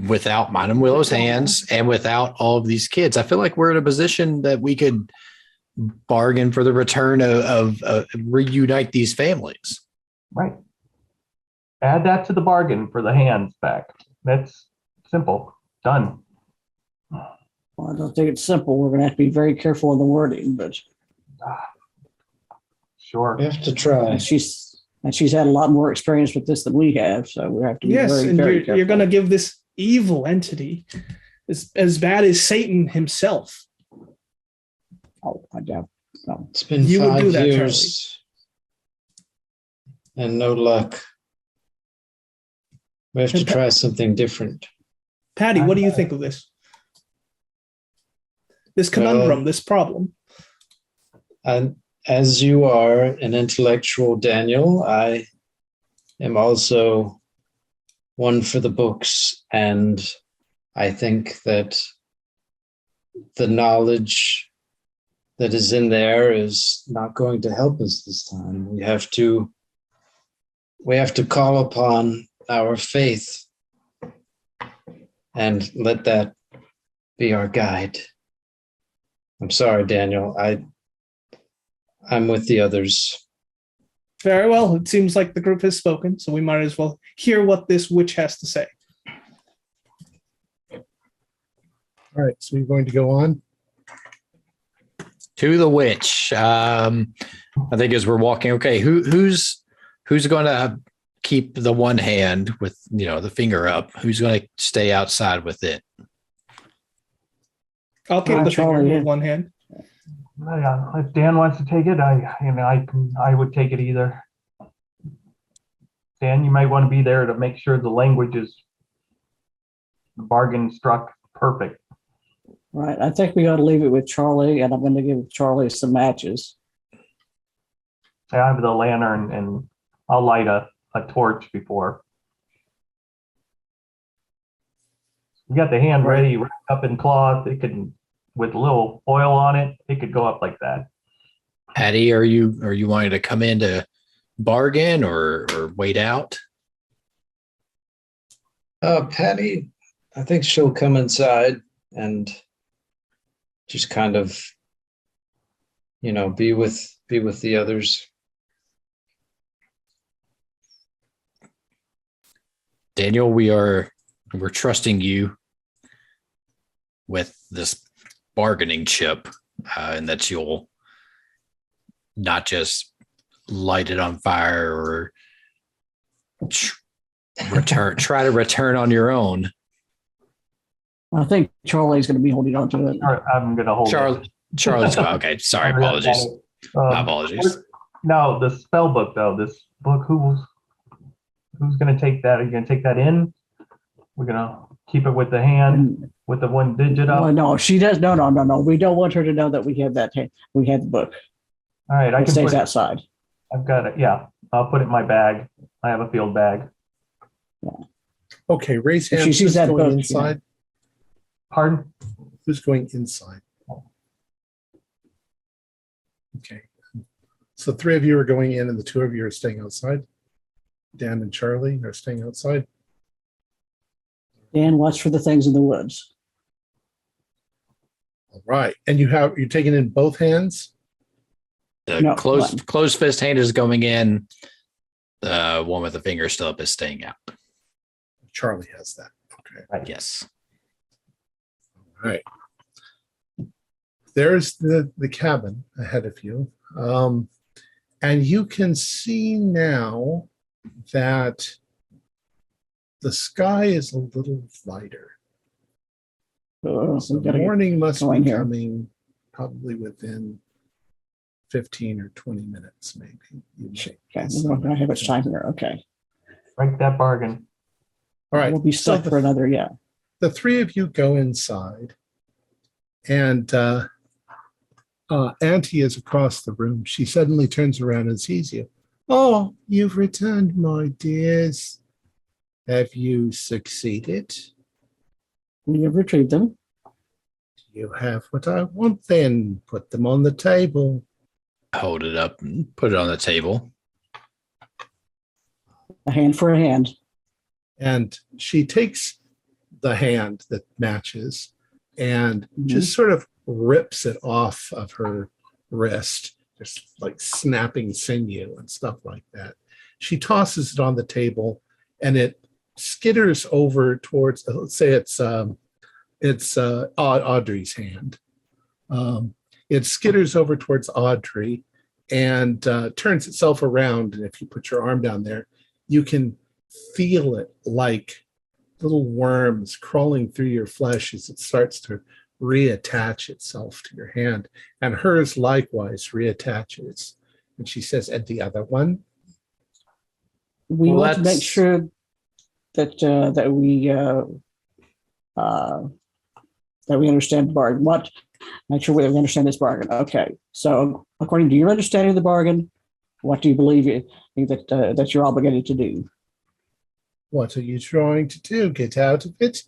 without mine and Willow's hands and without all of these kids. I feel like we're in a position that we could bargain for the return of reunite these families. Right. Add that to the bargain for the hands back. That's simple. Done. well, I don't think it's simple. We're going to have to be very careful in the wording, but Sure. We have to try. and she's had a lot more experience with this than we have, so we have to be Yes, very, and very you're careful. going to give this evil entity as bad as Satan himself. Oh, I doubt. No. It's been You would 5 do that, years and no luck. We have to And try something different. Patty, what do you think of this? This conundrum, Well- this problem. And as you are an intellectual, Daniel, I am also one for the books, and I think that the knowledge that is in there is not going to help us this time. We have to call upon our faith and let that be our guide. I'm sorry, Daniel. I'm with the others. Very well. It seems like the group has spoken, so we might as well hear what this witch has to say. All right, so we're going to go on. To the witch. I think as we're walking, okay, who's going to keep the one hand with the finger up? Who's going to stay outside with it? I'll keep the finger Charlie, with one hand. Yeah, if Dan wants to take it, I would take it either. Dan, you might want to be there to make sure the language is bargain struck perfect. Right. I think we ought to leave it with Charlie, and I'm going to give Charlie some matches. I have the lantern, and I'll light a torch before. We got the hand ready, wrapped up in cloth. It could, with a little oil on it, it could go up like that. Patty, are you wanting to come in to bargain or wait out? Patty, I think she'll come inside and just kind of, be with the others. Daniel, we're trusting you with this bargaining chip, and that you'll not just light it on fire or try to return on your own. I think Charlie's going to be holding on to it. I'm going to hold it. Charlie's okay. Sorry, apologies. My apologies. No, the spell book though. This book, who's going to take that? Are you going to take that in? We're going to keep it with the hand with the one digit up. Oh, no, she does. No. We don't want her to know that we have that. We have the book. All right, It stays outside. I've got it. Yeah, I'll put it in my bag. I have a field bag. Okay, raise If she hands. sees Who's that going book, inside? Pardon? Who's going inside? Okay. So 3 of you are going in and the 2 of you are staying outside. Dan and Charlie are staying outside. Dan, watch for the things in the woods. All right. And you're taking in both hands? The No, closed fist hand is going in. The one with the finger still up is staying out. Charlie has that. Okay. Right. Yes. All right. There's the cabin ahead of you. And you can see now that the sky is a little lighter. So We gotta get morning must going be here. coming probably within 15 or 20 minutes, maybe. Okay, we don't have much time here. Okay. Break that bargain. All right. We'll be so stuck for another, the 3 of you go inside, and Auntie is across the room. She suddenly turns around and sees you. Oh, you've returned, my dears. Have you succeeded? We have retrieved them. You have what I want, then. Put them on the table. Hold it up and put it on the table. A hand for a hand. And she takes the hand that matches and just sort of rips it off of her wrist, just like snapping sinew and stuff like that. She tosses it on the table and it skitters over towards, let's say it's Audrey's hand. It skitters over towards Audrey and turns itself around. And if you put your arm down there, you can feel it like little worms crawling through your flesh as it starts to reattach itself to your hand. And hers likewise reattaches. And she says, and the other one? We Well, want to make that's- sure that we understand the bargain. What Make sure we understand this bargain. Okay. So, according to your understanding of the bargain, what do you believe that you're obligated to do? What are you trying to do? Get out of it?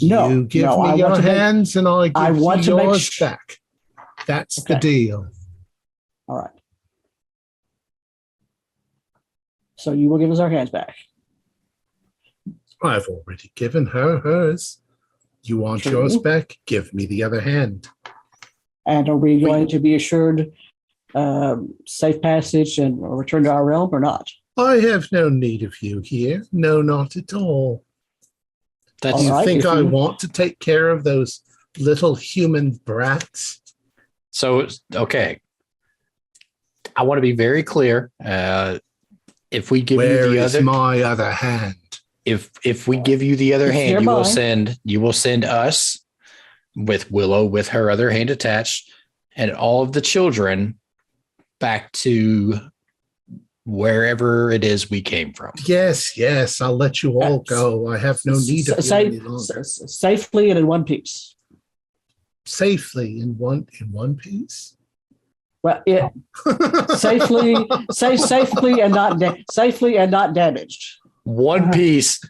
No, You give no, me I want your to make- hands and I I give want you to make yours sh- back. That's the Okay. deal. All right. So you will give us our hands back. I've already given her hers. You want True. yours back? Give me the other hand. And are we going to be assured safe passage and a return to our realm or not? I have no need of you here. No, not at all. That's Do you All right, think if I you- want to take care of those little human brats? so okay. I want to be very clear. If we give Where you the is other, my other hand? if we give you the other It's hand, nearby. you will send us with Willow with her other hand attached, and all of the children back to wherever it is we came from. Yes, yes, I'll let you all go. I have no need of you any longer. Safely and in one piece. Safely in one piece. Well, safely and not damaged. One piece,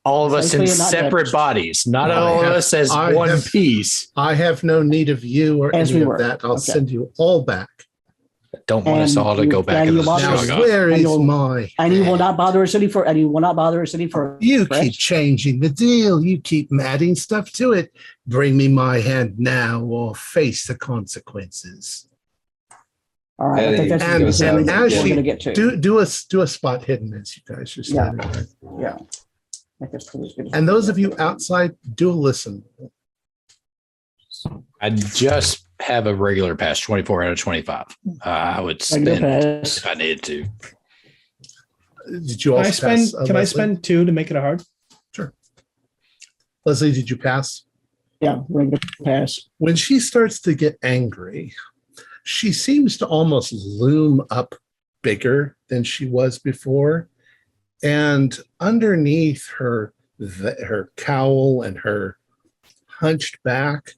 all of us in Safely and not separate damaged. bodies, not I all of have- us as I one have- piece. I have no need of you or As any we of were. that. I'll Okay. send you all back. Don't want us And all to you- go back and in you the want Now, us- struggle. where And is you'll- my And you will hand? not bother us any for You correct? keep changing the deal. You keep adding stuff to it. Bring me my hand now or face the consequences. All right, I think that's And- exactly and what as we're she- going to get to. Do a spot hidden as you guys are standing there. Yeah. I think that's pretty as good as- And those of you outside, do listen. I just have a regular pass, 24 out of 25. I would Regular spend pass. if I needed to. Did you Can also I spend? pass? Can I Leslie? spend 2 to make it a hard? Leslie, did you pass? Yeah, regular pass. When she starts to get angry, she seems to almost loom up bigger than she was before. And underneath her cowl and her hunched back,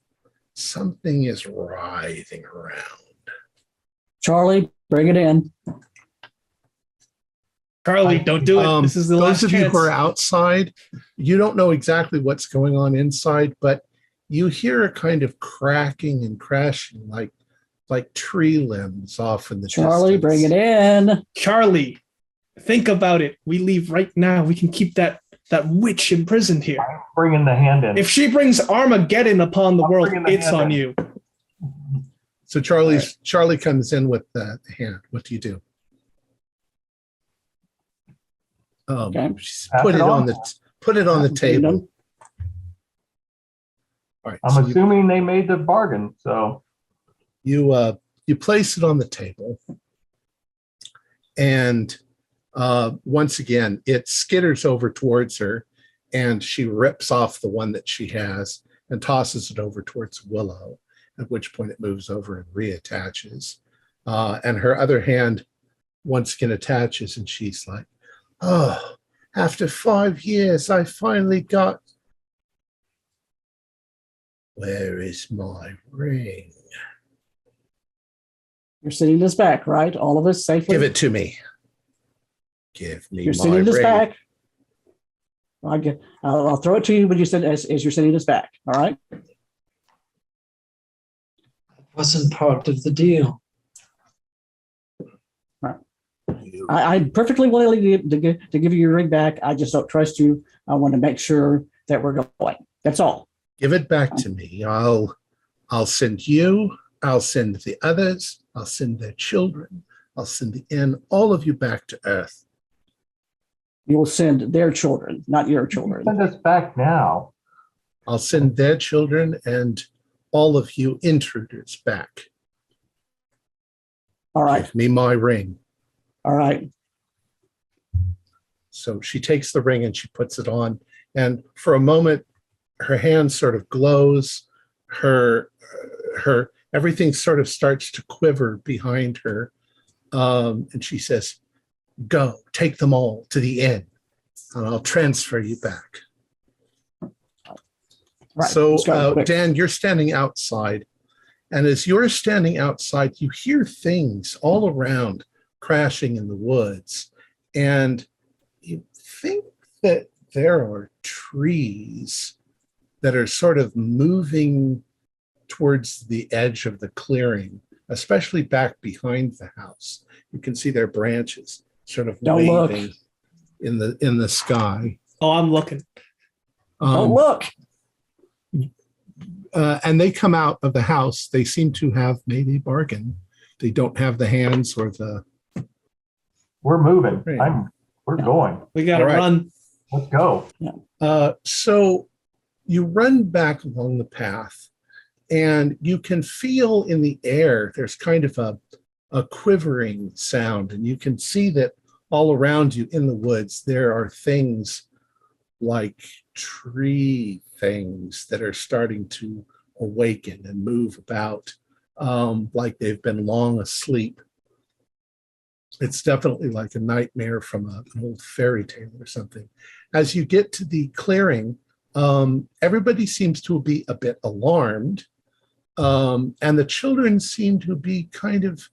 something is writhing around. Charlie, bring it in. Charlie, don't do it. This is the those last of you chance. who are outside, you don't know exactly what's going on inside, but you hear a kind of cracking and crashing like tree limbs off in the Charlie, distance. bring it in. Charlie, think about it. We leave right now. We can keep that witch imprisoned here. Bringing the hand in. If she brings Armageddon upon the I'm world, bringing the it's hand on in. you. So Charlie comes in with the hand. What do you do? Okay. Just Pass put it it on on. the table. All right. I'm so assuming they made the bargain. So you place it on the table, and once again it skitters over towards her, and she rips off the one that she has and tosses it over towards Willow, at which point it moves over and reattaches, and her other hand once again attaches, and she's like, oh, after 5 years I finally got. Where is my ring? You're sending this back, right? All of us safely. Give it to me. Give me You're my sending this ring. back. I'll throw it to you when you send as you're sending this back. All right. Wasn't part of the deal. I'm perfectly willing to give you your ring back. I just don't trust you. I want to make sure that we're going. That's all. Give it back to me. I'll send you. I'll send the others. I'll send their children. I'll send all of you back to Earth. You will send their children, not your children. send us back now. I'll send their children and all of you intruders back. All right. Give me my ring. All right. So she takes the ring and she puts it on. And for a moment, her hand sort of glows. Her everything sort of starts to quiver behind her. And she says, go, take them all to the inn, and I'll transfer you back. Right. So, Let's go, quick. Dan, you're standing outside. And as you're standing outside, you hear things all around crashing in the woods. And you think that there are trees that are sort of moving towards the edge of the clearing, especially back behind the house. You can see their branches sort of Don't look. waving in the sky. Oh, I'm looking. Don't look. And they come out of the house. They seem to have made a bargain. They don't have the hands or the. We're moving. Right. We're going. We got to All right. run. Let's go. So you run back along the path, and you can feel in the air there's kind of a quivering sound, and you can see that all around you in the woods there are things like tree things that are starting to awaken and move about, like they've been long asleep. It's definitely like a nightmare from an old fairy tale or something. As you get to the clearing, everybody seems to be a bit alarmed, and the children seem to be kind of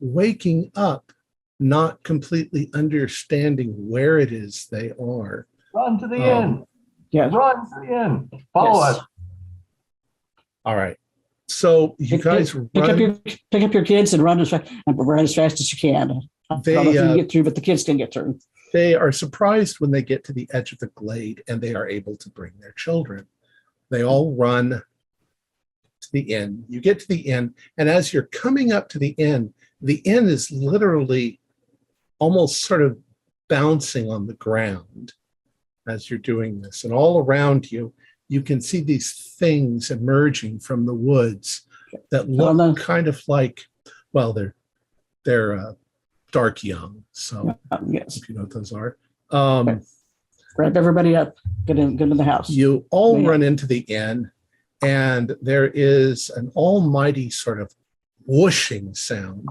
waking up, not completely understanding where it is they are. Run to the inn. Yes. Run to the inn. Follow Yes. us. All right. So you guys run. Pick up your kids and run as fast as you can. I don't know if you can get through, but the kids can get through. They are surprised when they get to the edge of the glade and they are able to bring their children. They all run to the inn. You get to the inn, and as you're coming up to the inn is literally almost sort of bouncing on the ground as you're doing this. And all around you, you can see these things emerging from the woods that look kind of like, well, they're dark young. So Yes. if you know what those are. Grab everybody up. Get in the house. You all run into the inn, and there is an almighty sort of whooshing sound.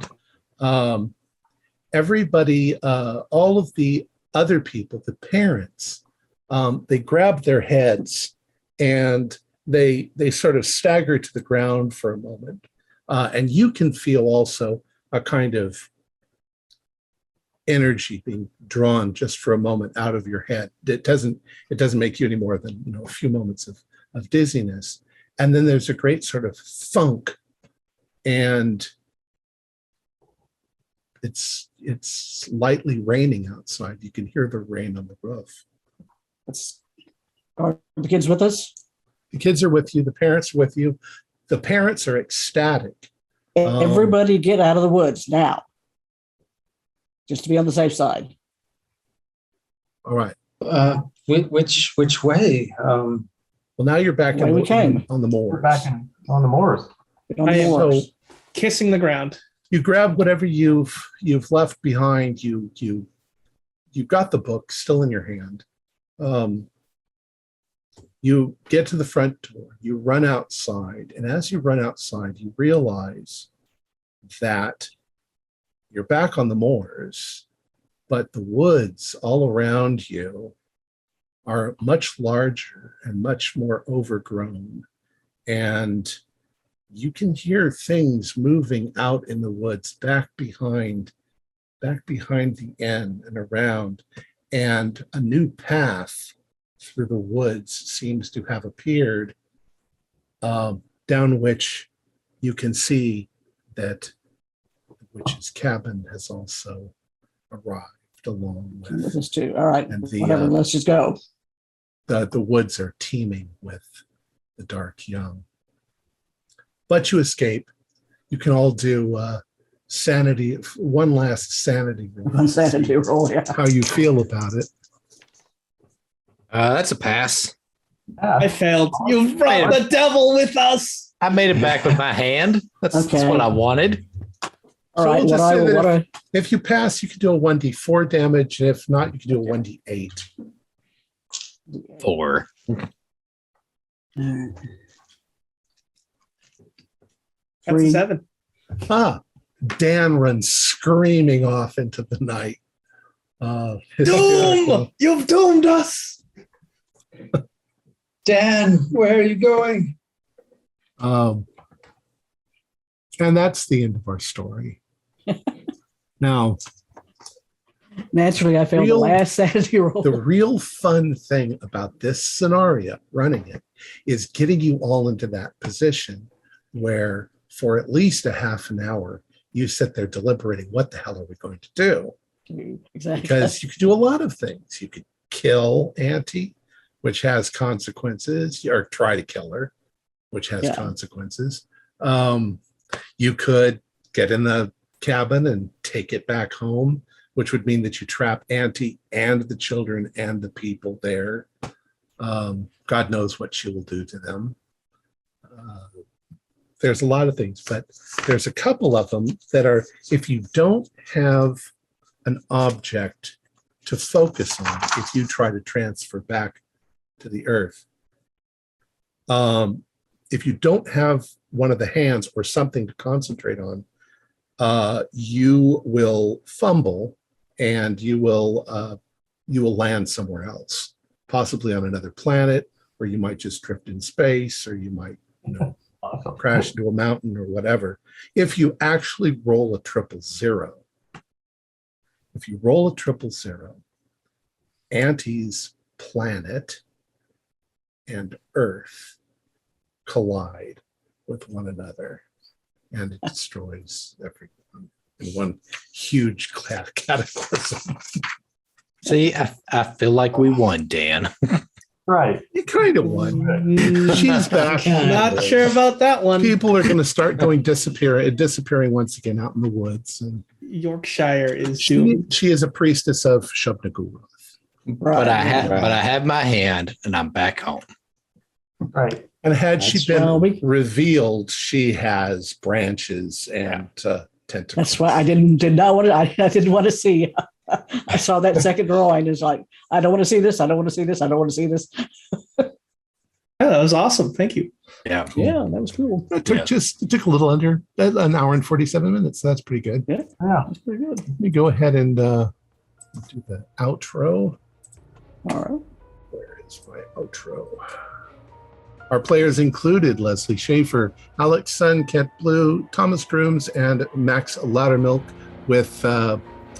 Everybody, all of the other people, the parents, they grab their heads and they sort of stagger to the ground for a moment. And you can feel also a kind of energy being drawn just for a moment out of your head. It doesn't make you any more than a few moments of dizziness. And then there's a great sort of thunk, and it's lightly raining outside. You can hear the rain on the roof. Are the kids with us? The kids are with you. The parents are with you. The parents are ecstatic. Everybody get out of the woods now. Just to be on the safe side. All right. Which way? Well, now you're back Where we came. on the moors. We're back on the moors. On the I am moors. So Kissing the ground. you grab whatever you've left behind. You've got the book still in your hand. You get to the front door. You run outside, and as you run outside, you realize that you're back on the moors, but the woods all around you are much larger and much more overgrown, and you can hear things moving out in the woods back behind the inn and around, and a new path through the woods seems to have appeared, down which you can see that the witch's cabin has also arrived along with. This too. All right. And the, Whatever. Let's just go. The woods are teeming with the dark young. But you escape. You can all do one last sanity roll. One sanity roll. Yeah. How you feel about it. That's a pass. Yeah. I failed. You brought the devil with us. I made it back with my hand. That's Okay. what I wanted. All So right. we'll just What I say that what I If you pass, you can do a 1d4 damage, and if not, you can do a 1d8. 4. That's Three. a 7. Dan runs screaming off into the night. Doom! You've doomed us. Dan, where are you going? And that's the end of our story. Now, Naturally, I failed the Real- last sanity roll. the real fun thing about this scenario, running it, is getting you all into that position where for at least a half an hour, you sit there deliberating, what the hell are we going to do? Exactly. Because you could do a lot of things. You could kill Auntie, which has consequences, or try to kill her, which has Yeah. consequences. You could get in the cabin and take it back home, which would mean that you trap Auntie and the children and the people there. God knows what she will do to them. There's a lot of things, but there's a couple of them that are, if you don't have an object to focus on, if you try to transfer back to the earth, if you don't have one of the hands or something to concentrate on, you will fumble and you will land somewhere else, possibly on another planet, or you might just drift in space, or you might, Awesome. crash into a mountain or whatever. If you actually roll a 000, if you roll a 000, Auntie's planet and Earth collide with one another, and it destroys everyone in one huge cataclysm. See, I feel like we won, Dan. Right. You kind of won. She's back. Not sure about that one. People are going to start disappearing once again out in the woods. And Yorkshire is doomed. she is a priestess of Shub-Niggurath. But I have my hand, and I'm back home. Right. And had she That's been why we- revealed, she has branches and tentacles. That's why I did not want to. I didn't want to see. I saw that second drawing. It's like, I don't want to see this. I don't want to see this. I don't want to see this. Yeah, that was awesome. Thank you. Yeah. Yeah, that was cool. It took a little under an hour and 47 minutes. So that's pretty good. Yeah. That's pretty good. Let me go ahead and do the outro. All right. Where is my outro? Our players included Leslie Schaefer, Alex Sun, Kent Blue, Thomas Grooms, and Max Loudermilk, with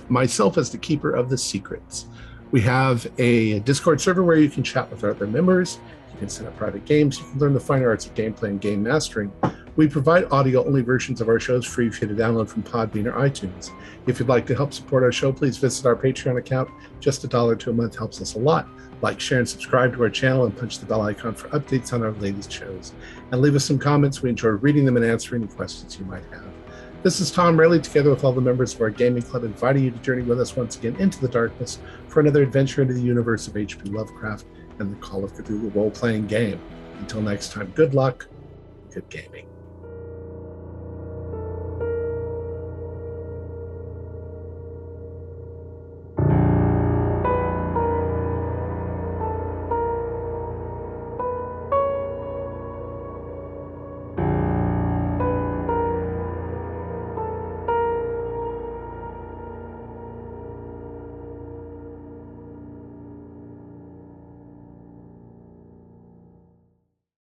myself as the keeper of the secrets. We have a Discord server where you can chat with our other members. You can set up private games. You can learn the fine arts of gameplay and game mastering. We provide audio-only versions of our shows free for you to download from Podbean or iTunes. If you'd like to help support our show, please visit our Patreon account. Just $1 a month helps us a lot. Like, share, and subscribe to our channel, and punch the bell icon for updates on our latest shows. And leave us some comments. We enjoy reading them and answering any questions you might have. This is Tom Rayleigh, together with all the members of our gaming club, inviting you to journey with us once again into the darkness for another adventure into the universe of H.P. Lovecraft and the Call of Cthulhu role-playing game. Until next time, good luck, good gaming.